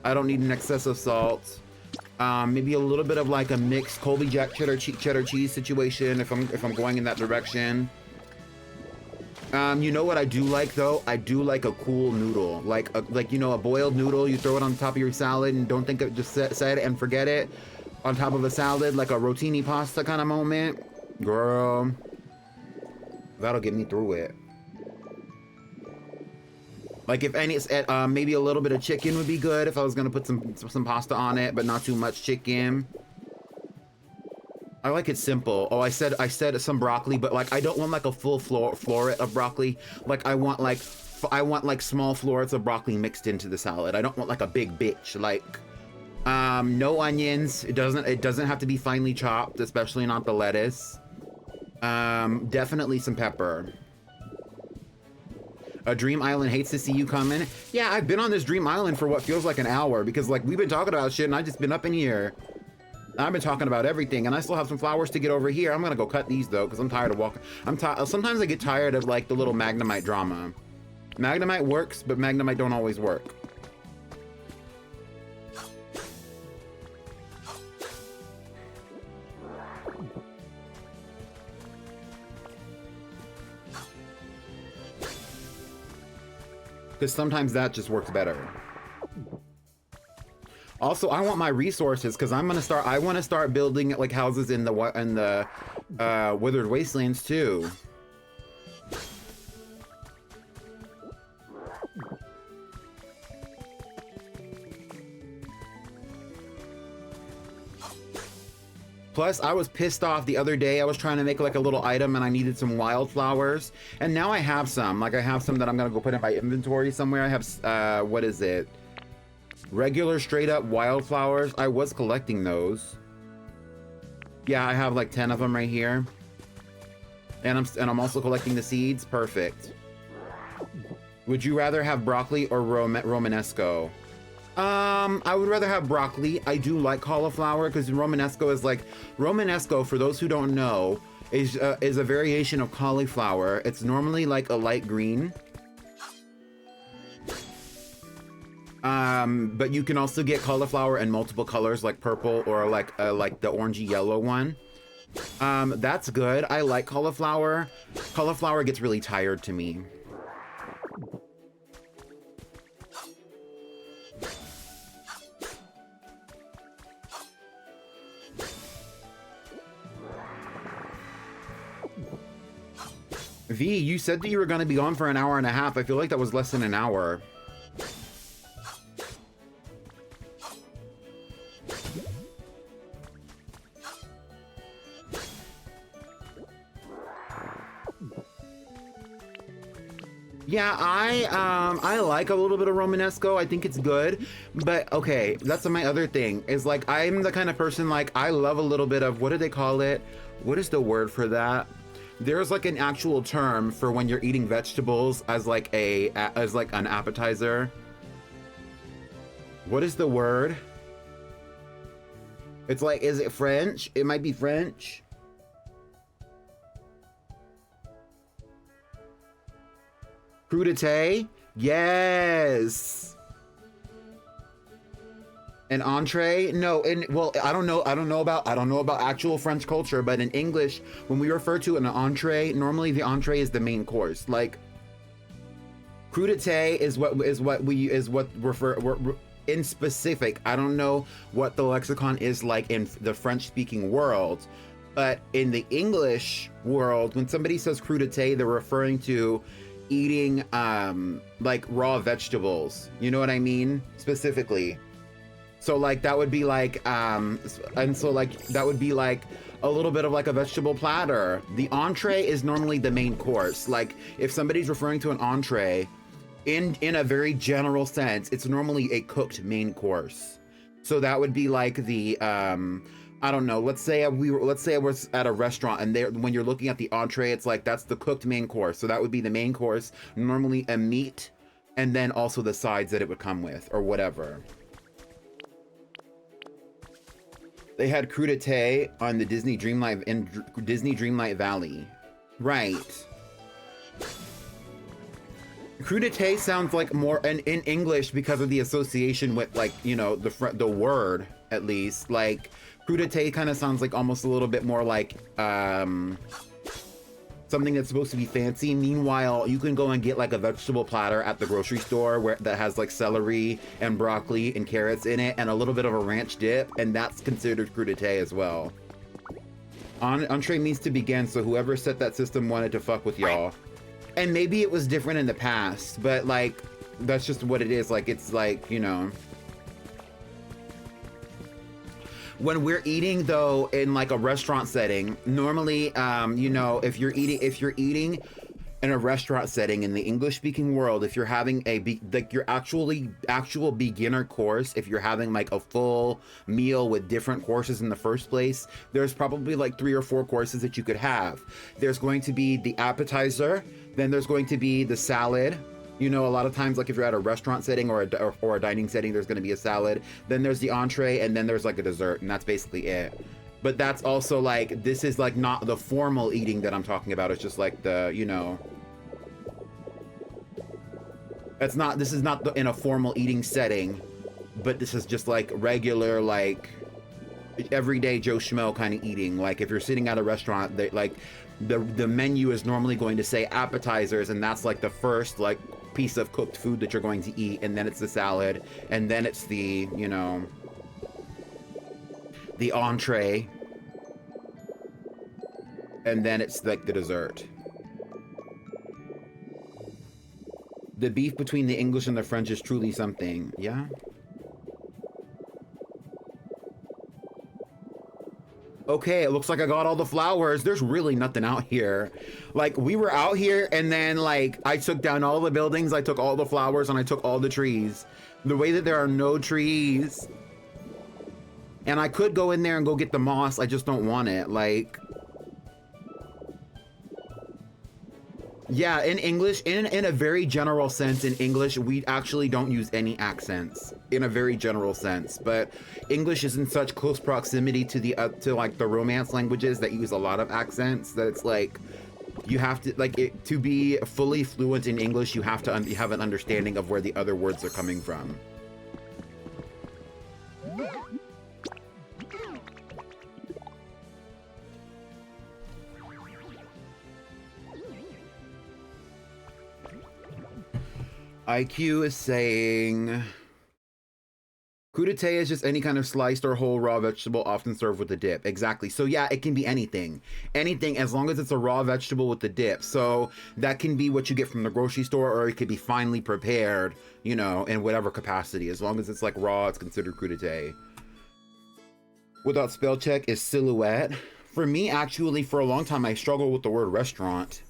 I don't need an excess of salt. Maybe a little bit of like a mixed Colby Jack cheddar cheese situation if I'm going in that direction. You know what I do like though? I do like a cool noodle, like you know, a boiled noodle. You throw it on top of your salad and don't think of just set it and forget it on top of a salad, like a rotini pasta kind of moment, girl. That'll get me through it. Like if any, maybe a little bit of chicken would be good if I was gonna put some pasta on it, but not too much chicken. I like it simple. Oh, I said some broccoli, but like I don't want like a full floret of broccoli. Like I want like small florets of broccoli mixed into the salad. I don't want like a big bitch. Like no onions. It doesn't have to be finely chopped, especially not the lettuce. Definitely some pepper. A Dream Island hates to see you coming. Yeah, I've been on this Dream Island for what feels like an hour because like we've been talking about shit and I've just been up in here. I've been talking about everything and I still have some flowers to get over here. I'm gonna go cut these though because I'm tired of walking. Sometimes I get tired of like the little Magnemite drama. Magnemite works, but Magnemite don't always work. Because sometimes that just works better. Also, I want my resources because I want to start building like houses in the Withered Wastelands too. Plus, I was pissed off the other day. I was trying to make like a little item and I needed some wildflowers. And now I have some. Like I have some that I'm going to go put in my inventory somewhere. I have, what is it? Regular straight up wildflowers. I was collecting those. Yeah, I have like 10 of them right here. And I'm also collecting the seeds. Perfect. Would you rather have broccoli or Romanesco? I would rather have broccoli. I do like cauliflower because Romanesco, for those who don't know, is a variation of cauliflower. It's normally like a light green. But you can also get cauliflower in multiple colors like purple or like the orangey yellow one. That's good. I like cauliflower. Cauliflower gets really tired to me. V, you said that you were going to be gone for an hour and a half. I feel like that was less than an hour. Yeah, I like a little bit of Romanesco. I think it's good, but okay, that's my other thing is like I'm the kind of person like I love a little bit of what do they call it? What is the word for that? There's like an actual term for when you're eating vegetables as like an appetizer. What is the word? It's like, is it French? It might be French. Crudité? Yes. An entree? No, and well, I don't know about actual French culture, but in English, when we refer to an entree, normally the entree is the main course. Like crudité is what refer in specific. I don't know what the lexicon is like in the French-speaking world, but in the English world, when somebody says crudité, they're referring to eating like raw vegetables. You know what I mean? Specifically. So like that would be like and so like that would be like a little bit of like a vegetable platter. The entree is normally the main course. Like if somebody's referring to an entree in a very general sense, it's normally a cooked main course. So that would be like the I don't know, let's say I was at a restaurant and there when you're looking at the entree, it's like that's the cooked main course. So that would be the main course, normally a meat, and then also the sides that it would come with or whatever. They had crudité on the Disney Dreamlight Valley. Right. Crudité sounds like more in English because of the association with like, you know, the word at least. Like crudité kind of sounds like almost a little bit more like something that's supposed to be fancy. Meanwhile, you can go and get like a vegetable platter at the grocery store that has like celery and broccoli and carrots in it and a little bit of a ranch dip, and that's considered crudité as well. Entree means to begin, so whoever set that system wanted to fuck with y'all. And maybe it was different in the past, but like that's just what it is. Like it's like, you know. When we're eating though in like a restaurant setting, normally you know, if you're eating in a restaurant setting in the English speaking world, if you're having your actual beginner course, if you're having like a full meal with different courses in the first place, there's probably like 3 or 4 courses that you could have. There's going to be the appetizer, then there's going to be the salad. You know, a lot of times, like if you're at a restaurant setting or a dining setting, there's going to be a salad. Then there's the entree, and then there's like a dessert, and that's basically it. But that's also like, this is like not the formal eating that I'm talking about. It's just like the, you know, this is not in a formal eating setting, but this is just like regular, like everyday Joe Schmo kind of eating. Like if you're sitting at a restaurant, the menu is normally going to say appetizers, and that's like the first like piece of cooked food that you're going to eat, and then it's the salad, and then it's the, you know, the entree, and then it's like the dessert. The beef between the English and the French is truly something. Yeah. Okay, it looks like I got all the flowers. There's really nothing out here. Like, we were out here, and then, like, I took down all the buildings, I took all the flowers, and I took all the trees. The way that there are no trees. And I could go in there and go get the moss, I just don't want it. Like, yeah, in English, in a very general sense, in English, we actually don't use any accents in a very general sense. But English is in such close proximity to to like the Romance languages that use a lot of accents that it's like you have to to be fully fluent in English, you have to have an understanding of where the other words are coming from. IQ is saying Crudité is just any kind of sliced or whole raw vegetable often served with a dip. Exactly. So yeah, it can be anything. Anything as long as it's a raw vegetable with the dip. So that can be what you get from the grocery store, or it could be finely prepared, you know, in whatever capacity. As long as it's like raw, it's considered crudité. Without spell check is silhouette. For me, actually, for a long time, I struggled with the word restaurant.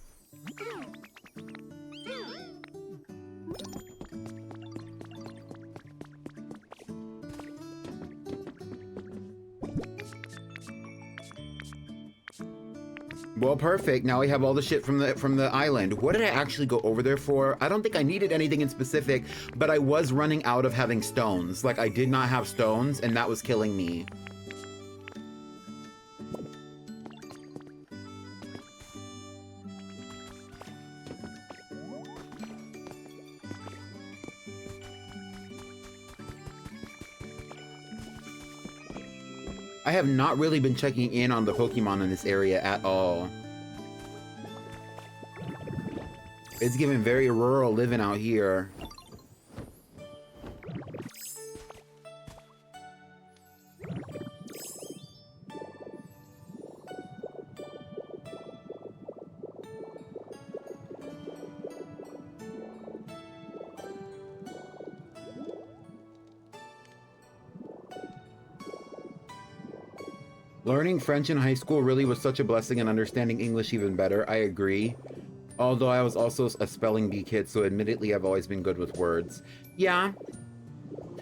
Well, perfect. Now we have all the shit from the island. What did I actually go over there for? I don't think I needed anything in specific, but I was running out of having stones. Like, I did not have stones, and that was killing me. I have not really been checking in on the Pokemon in this area at all. It's giving very rural living out here. Learning French in high school really was such a blessing, and understanding English even better. I agree. Although I was also a spelling bee kid, so admittedly I've always been good with words. Yeah.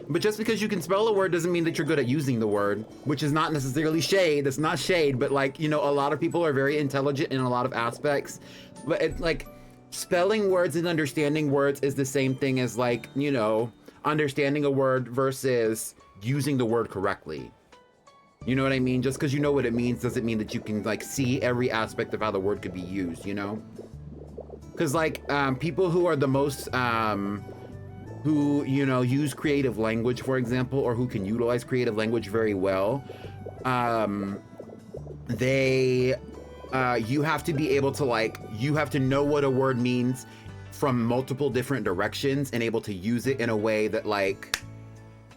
But just because you can spell a word doesn't mean that you're good at using the word, which is not necessarily shade. That's not shade, but like, you know, a lot of people are very intelligent in a lot of aspects. But it's like, spelling words and understanding words is the same thing as like, you know, understanding a word versus using the word correctly. You know what I mean? Just because you know what it means doesn't mean that you can like see every aspect of how the word could be used, you know? Because like people who are the most, who, you know, use creative language, for example, or who can utilize creative language very well, you have to be able to like, you have to know what a word means from multiple different directions and able to use it in a way that like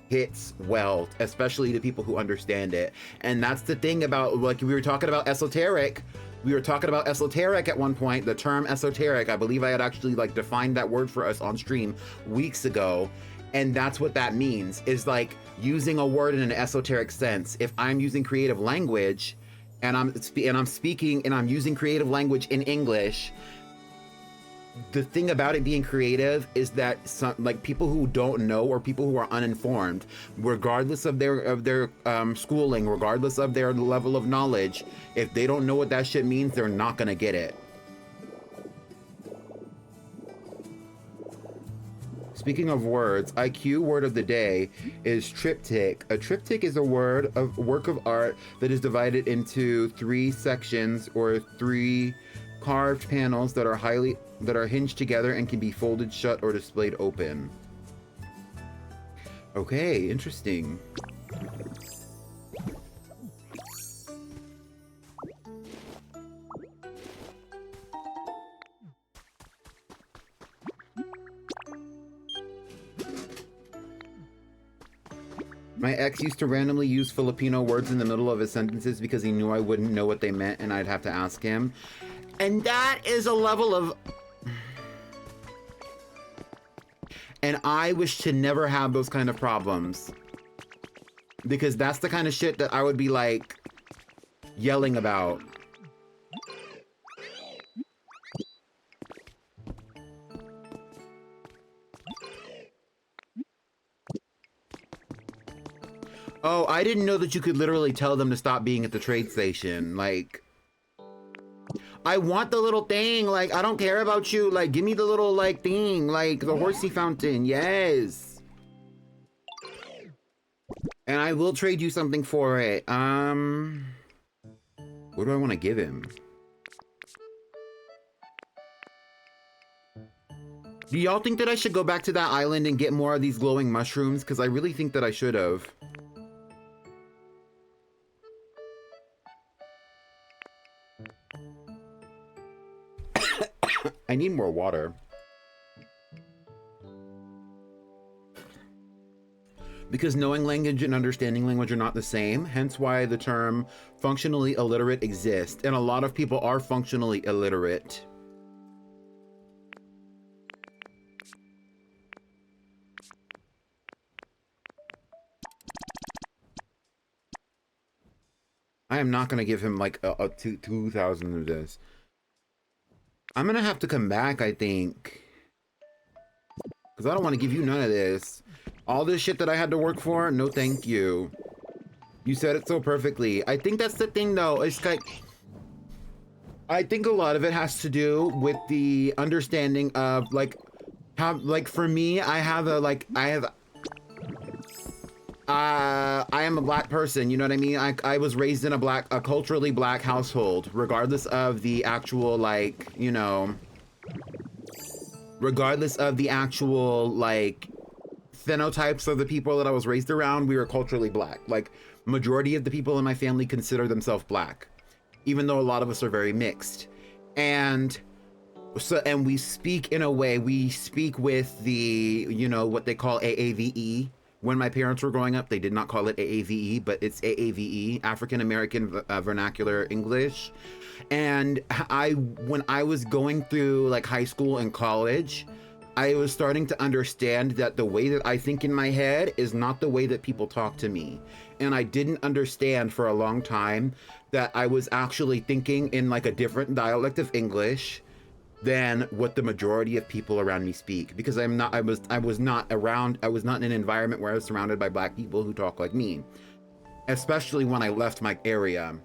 hits well, especially to people who understand it. And that's the thing about, like, we were talking about esoteric. We were talking about esoteric at one point, the term esoteric. I believe I had actually like defined that word for us on stream weeks ago. And that's what that means, is like using a word in an esoteric sense. If I'm using creative language and I'm speaking and I'm using creative language in English, the thing about it being creative is that some, like, people who don't know or people who are uninformed, regardless of their schooling, regardless of their level of knowledge, if they don't know what that shit means, they're not gonna get it. Speaking of words, IQ word of the day is triptych. A triptych is a work of art that is divided into 3 sections or 3 carved panels that are hinged together and can be folded shut or displayed open. Okay, interesting. My ex used to randomly use Filipino words in the middle of his sentences because he knew I wouldn't know what they meant and I'd have to ask him. And that is a level of... And I wish to never have those kind of problems. Because that's the kind of shit that I would be like yelling about. Oh, I didn't know that you could literally tell them to stop being at the trade station. Like, I want the little thing. Like, I don't care about you. Like, give me the little, like, thing. Like, the horsey fountain. Yes. And I will trade you something for it. What do I want to give him? Do y'all think that I should go back to that island and get more of these glowing mushrooms? Because I really think that I should have. I need more water. because knowing language and understanding language are not the same, hence why the term functionally illiterate exists, and a lot of people are functionally illiterate. I am not going to give him like a 2,000 of this. I'm going to have to come back, I think. Because I don't want to give you none of this. All this shit that I had to work for, no thank you. You said it so perfectly. I think that's the thing though. It's like, I think a lot of it has to do with the understanding of like, how, like for me, I am a black person, you know what I mean? I was raised in a culturally black household, regardless of the actual, like, you know, regardless of the actual, like, phenotypes of the people that I was raised around, we were culturally black. Like, majority of the people in my family consider themselves black, even though a lot of us are very mixed. And so, and we speak in a way, we speak with the, you know, what they call AAVE. When my parents were growing up, they did not call it AAVE, but it's AAVE, African American Vernacular English. And when I was going through like high school and college, I was starting to understand that the way that I think in my head is not the way that people talk to me. And I didn't understand for a long time that I was actually thinking in like a different dialect of English than what the majority of people around me speak, because I was not in an environment where I was surrounded by black people who talk like me, especially when I left my area.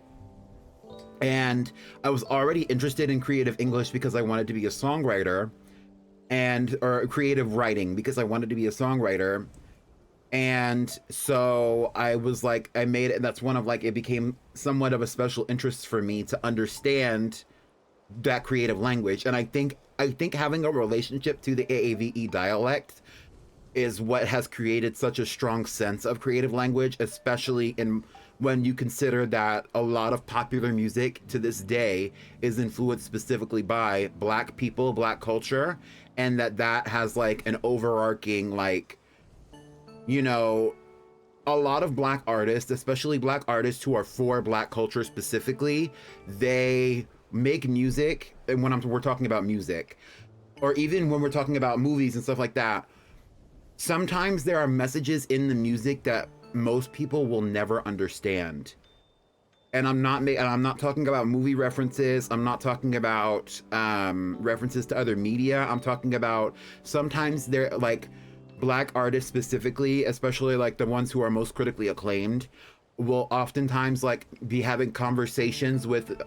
And I was already interested in creative English because I wanted to be a songwriter, or creative writing because I wanted to be a songwriter. And so I was like, I made it, and that's one of like, it became somewhat of a special interest for me to understand that creative language. And I think having a relationship to the AAVE dialect is what has created such a strong sense of creative language, especially when you consider that a lot of popular music to this day is influenced specifically by black people, black culture, and that has like an overarching, like, you know, a lot of black artists, especially black artists who are for black culture specifically, they make music, and we're talking about music, or even when we're talking about movies and stuff like that, sometimes there are messages in the music that most people will never understand. And I'm not talking about movie references. I'm not talking about references to other media. I'm talking about sometimes they're like black artists specifically, especially like the ones who are most critically acclaimed, will oftentimes like be having conversations with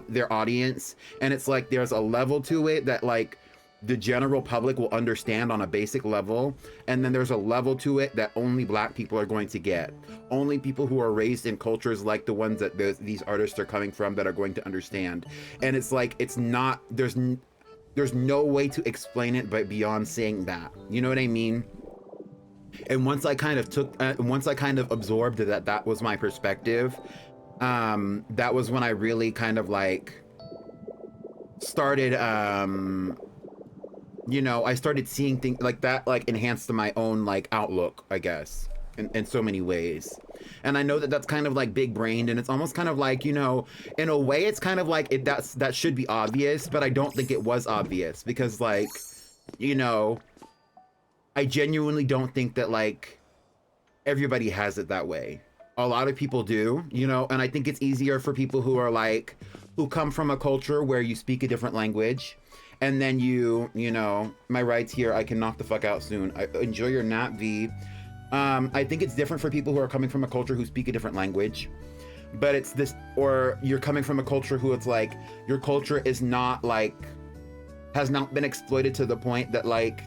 their audience, and it's like there's a level to it that like the general public will understand on a basic level, and then there's a level to it that only black people are going to get. Only people who are raised in cultures like the ones that these artists are coming from that are going to understand. And it's like, it's not, there's no way to explain it but beyond saying that, you know what I mean? And once I kind of absorbed that was my perspective, that was when I really kind of like started, you know, I started seeing things like that, like enhanced my own like outlook, I guess, in so many ways. And I know that that's kind of like big brained, and it's almost kind of like, you know, in a way it's kind of like that should be obvious, but I don't think it was obvious, because like, you know, I genuinely don't think that like everybody has it that way. A lot of people do, you know, and I think it's easier for people who are like, who come from a culture where you speak a different language, and then you know, my rights here, I can knock the fuck out soon. Enjoy your nap, V. I think it's different for people who are coming from a culture who speak a different language, but it's this, or you're coming from a culture who it's like, your culture is not like, has not been exploited to the point that like,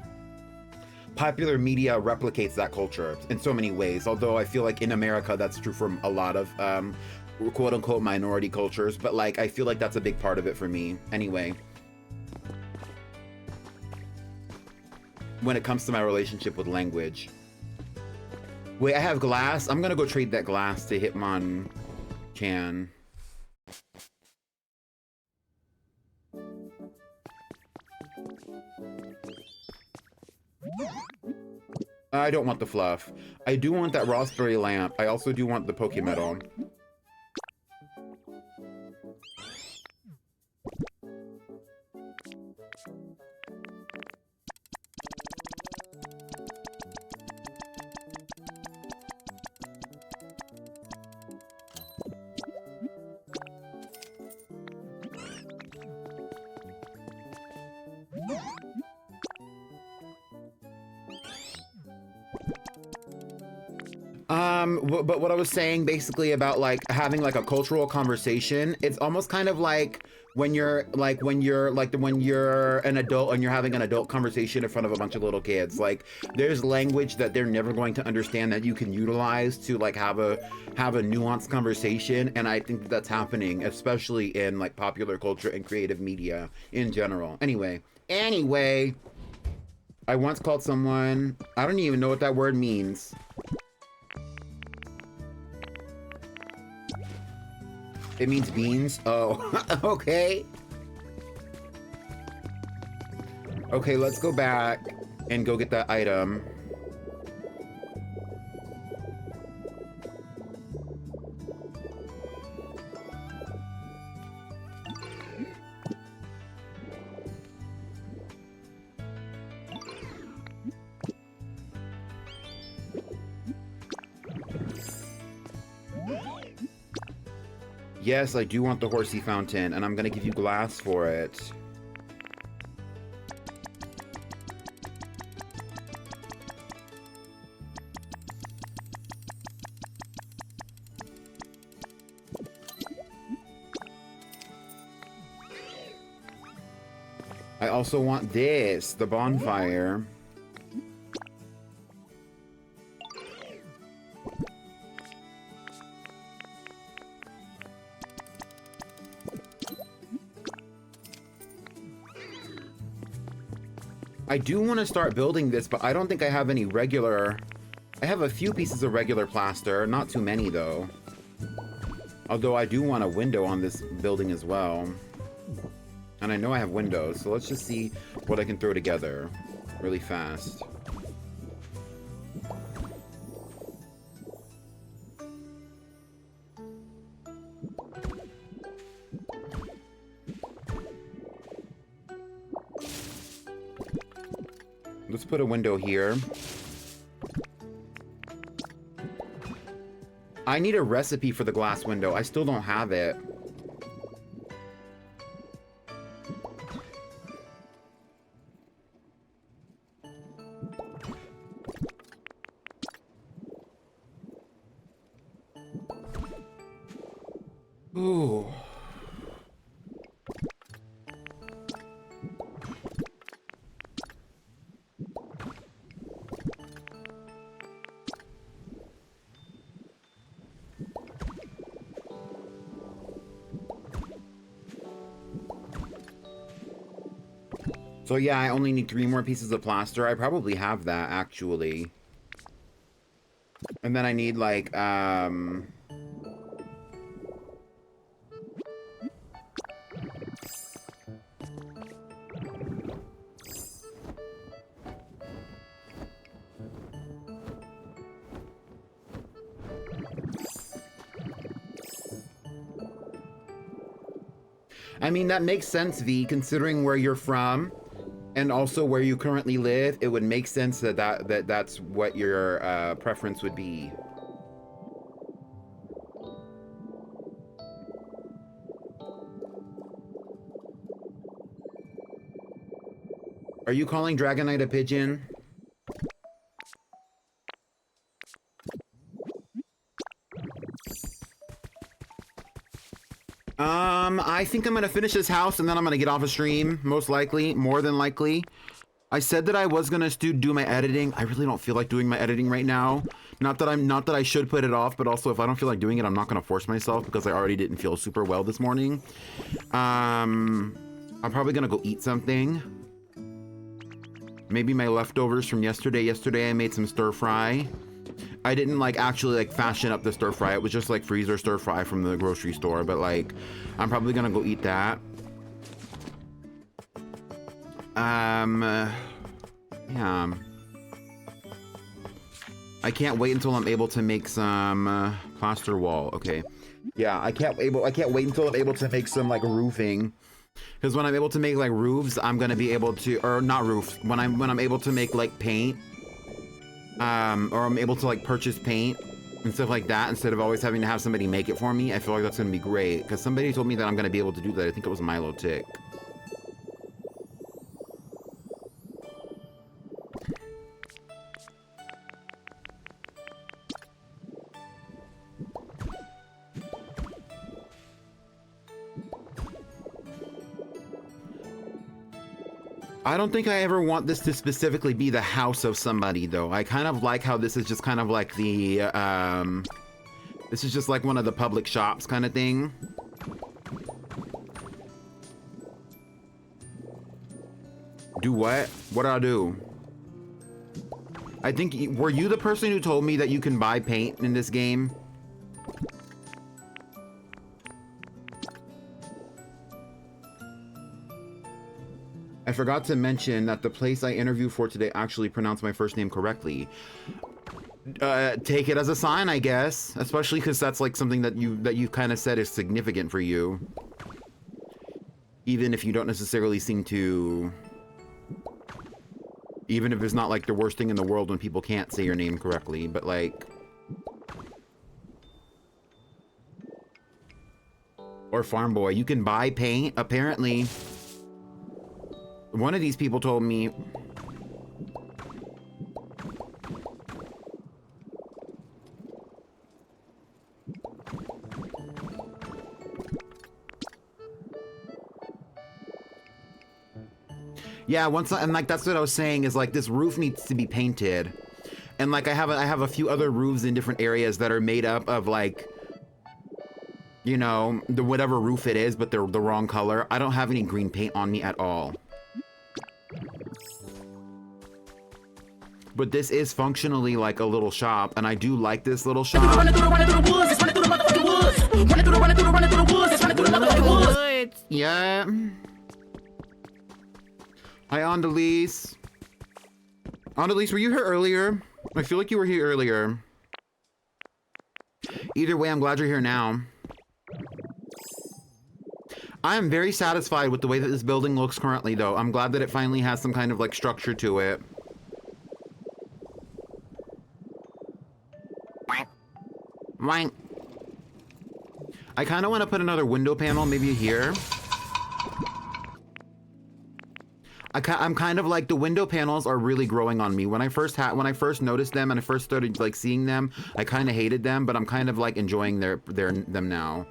popular media replicates that culture in so many ways. Although I feel like in America, that's true from a lot of quote unquote minority cultures, but like, I feel like that's a big part of it for me anyway. When it comes to my relationship with language. Wait, I have glass. I'm gonna go trade that glass to Hitmon Chan. I don't want the fluff. I do want that raspberry lamp. I also do want the Poke Medal. But what I was saying basically about like having like a cultural conversation, it's almost kind of like when you're an adult and you're having an adult conversation in front of a bunch of little kids. Like there's language that they're never going to understand that you can utilize to like have a nuanced conversation, and I think that's happening, especially in like popular culture and creative media in general. Anyway, I once called someone, I don't even know what that word means. It means beans? Oh, okay. Okay, let's go back and go get that item. Yes, I do want the horsey fountain, and I'm gonna give you glass for it. I also want this, the bonfire. I do want to start building this, but I don't think I have any regular... I have a few pieces of regular plaster, not too many though. Although I do want a window on this building as well. And I know I have windows, so let's just see what I can throw together really fast. Let's put a window here. I need a recipe for the glass window. I still don't have it. Ooh. So yeah, I only need 3 more pieces of plaster. I probably have that, actually. And then I need, like, I mean, that makes sense, V, considering where you're from. And also where you currently live, it would make sense that that's what your preference would be. Are you calling Dragonite a pigeon? I think I'm gonna finish this house and then I'm gonna get off a stream, most likely, more than likely. I said that I was gonna do my editing. I really don't feel like doing my editing right now. Not that I should put it off, but also if I don't feel like doing it, I'm not gonna force myself because I already didn't feel super well this morning. I'm probably gonna go eat something. Maybe my leftovers from yesterday. Yesterday I made some stir fry. I didn't like actually like fashion up the stir fry. It was just like freezer stir fry from the grocery store, but like I'm probably gonna go eat that. Yeah. I can't wait until I'm able to make some plaster wall. Okay. Yeah, I can't wait until I'm able to make some like roofing. Because when I'm able to make like roofs, I'm gonna be able to, or not roofs, when I'm able to make like paint, or I'm able to like purchase paint and stuff like that instead of always having to have somebody make it for me, I feel like that's gonna be great. Because somebody told me that I'm gonna be able to do that. I think it was Milo Tick. I don't think I ever want this to specifically be the house of somebody, though. I kind of like how this is just kind of like the, this is just like one of the public shops kind of thing. Do what? What do I do? I think, were you the person who told me that you can buy paint in this game? I forgot to mention that the place I interviewed for today actually pronounced my first name correctly. Take it as a sign, I guess. Especially because that's like something that you kind of said is significant for you. Even if you don't necessarily seem to... Even if it's not like the worst thing in the world when people can't say your name correctly, but like... Or farm boy, you can buy paint, apparently. One of these people told me... Yeah, and like that's what I was saying is like this roof needs to be painted. And like I have a few other roofs in different areas that are made up of like, you know, the whatever roof it is, but they're the wrong color. I don't have any green paint on me at all. But this is functionally like a little shop, and I do like this little shop. Yeah. Hi, Andalise. Andalise, were you here earlier? I feel like you were here earlier. Either way, I'm glad you're here now. I am very satisfied with the way that this building looks currently, though. I'm glad that it finally has some kind of like structure to it. Right. I kind of want to put another window panel maybe here. I'm kind of like the window panels are really growing on me. When I first noticed them and I first started like seeing them, I kind of hated them, but I'm kind of like enjoying them now.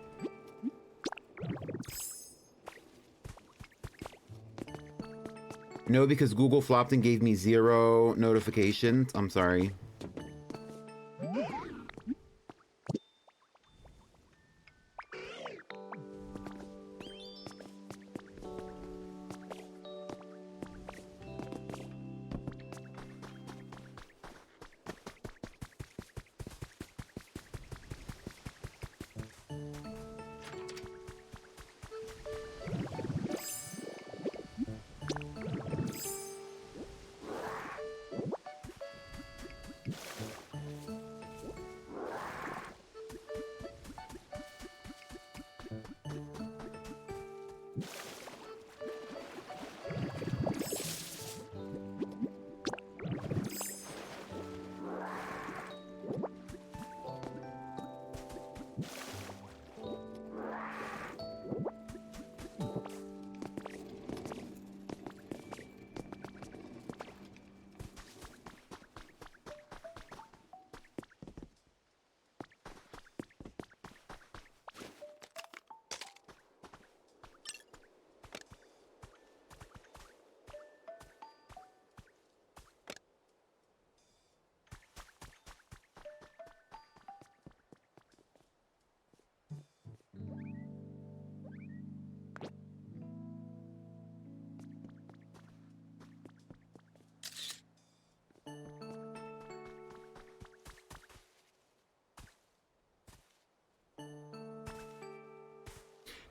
No, because Google flopped and gave me 0 notifications. I'm sorry.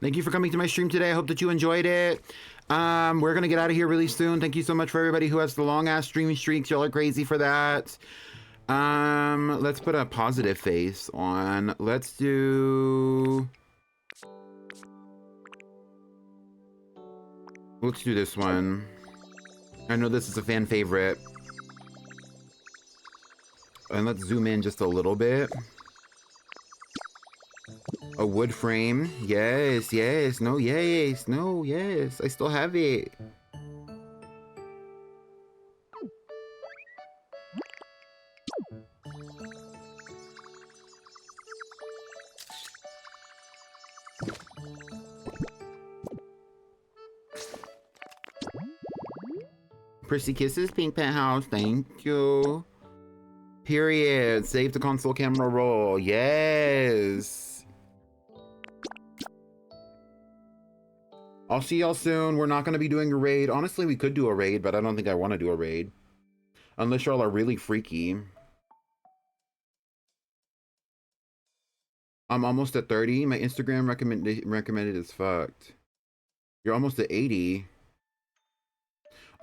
Thank you for coming to my stream today. I hope that you enjoyed it. We're gonna get out of here really soon. Thank you so much for everybody who has the long ass streaming streaks. Y'all are crazy for that. Let's put a positive face on. Let's do this one. I know this is a fan favorite. And let's zoom in just a little bit. A wood frame. Yes, yes, no, yes, no, yes. I still have it. Prissy Kisses, Pink Penthouse, thank you. Period. Save the console camera roll. Yes. I'll see y'all soon. We're not going to be doing a raid. Honestly, we could do a raid, but I don't think I want to do a raid. Unless y'all are really freaky. I'm almost at 30. My Instagram recommended is fucked. You're almost at 80.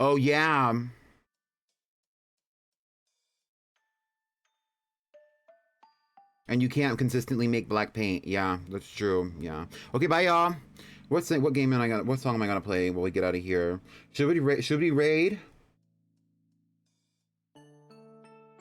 Oh, yeah. And you can't consistently make black paint. Yeah, that's true. Yeah. Okay, bye, y'all. What song am I gonna play while we get out of here? Should we raid?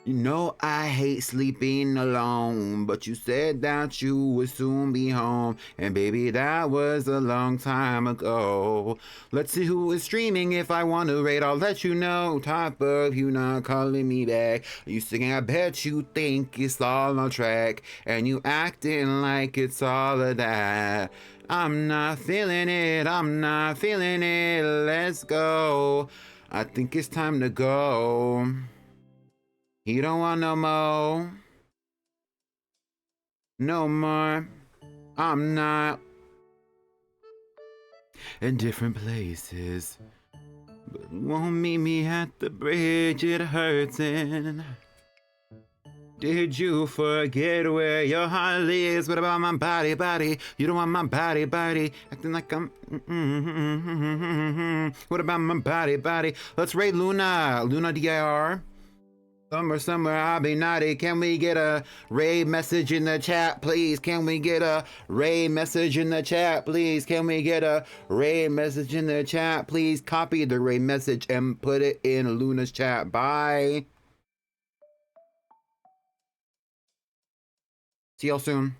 You know I hate sleeping alone, but you said that you would soon be home, and baby, that was a long time ago. Let's see who is streaming. If I want to raid, I'll let you know. Top of you not calling me back. You singing, I bet you think it's all on track, and you acting like it's all of that. I'm not feeling it, I'm not feeling it. Let's go. I think it's time to go. You don't want no more. No more. I'm not. In different places. But you won't meet me at the bridge, it hurting. Did you forget where your heart is? What about my body? You don't want my body. Acting like I'm. What about my body? Let's raid Luna. Luna DIR. Somewhere I'll be naughty. Can we get a raid message in the chat, please? Can we get a raid message in the chat, please? Can we get a raid message in the chat, please? Copy the raid message and put it in Luna's chat. Bye. See y'all soon.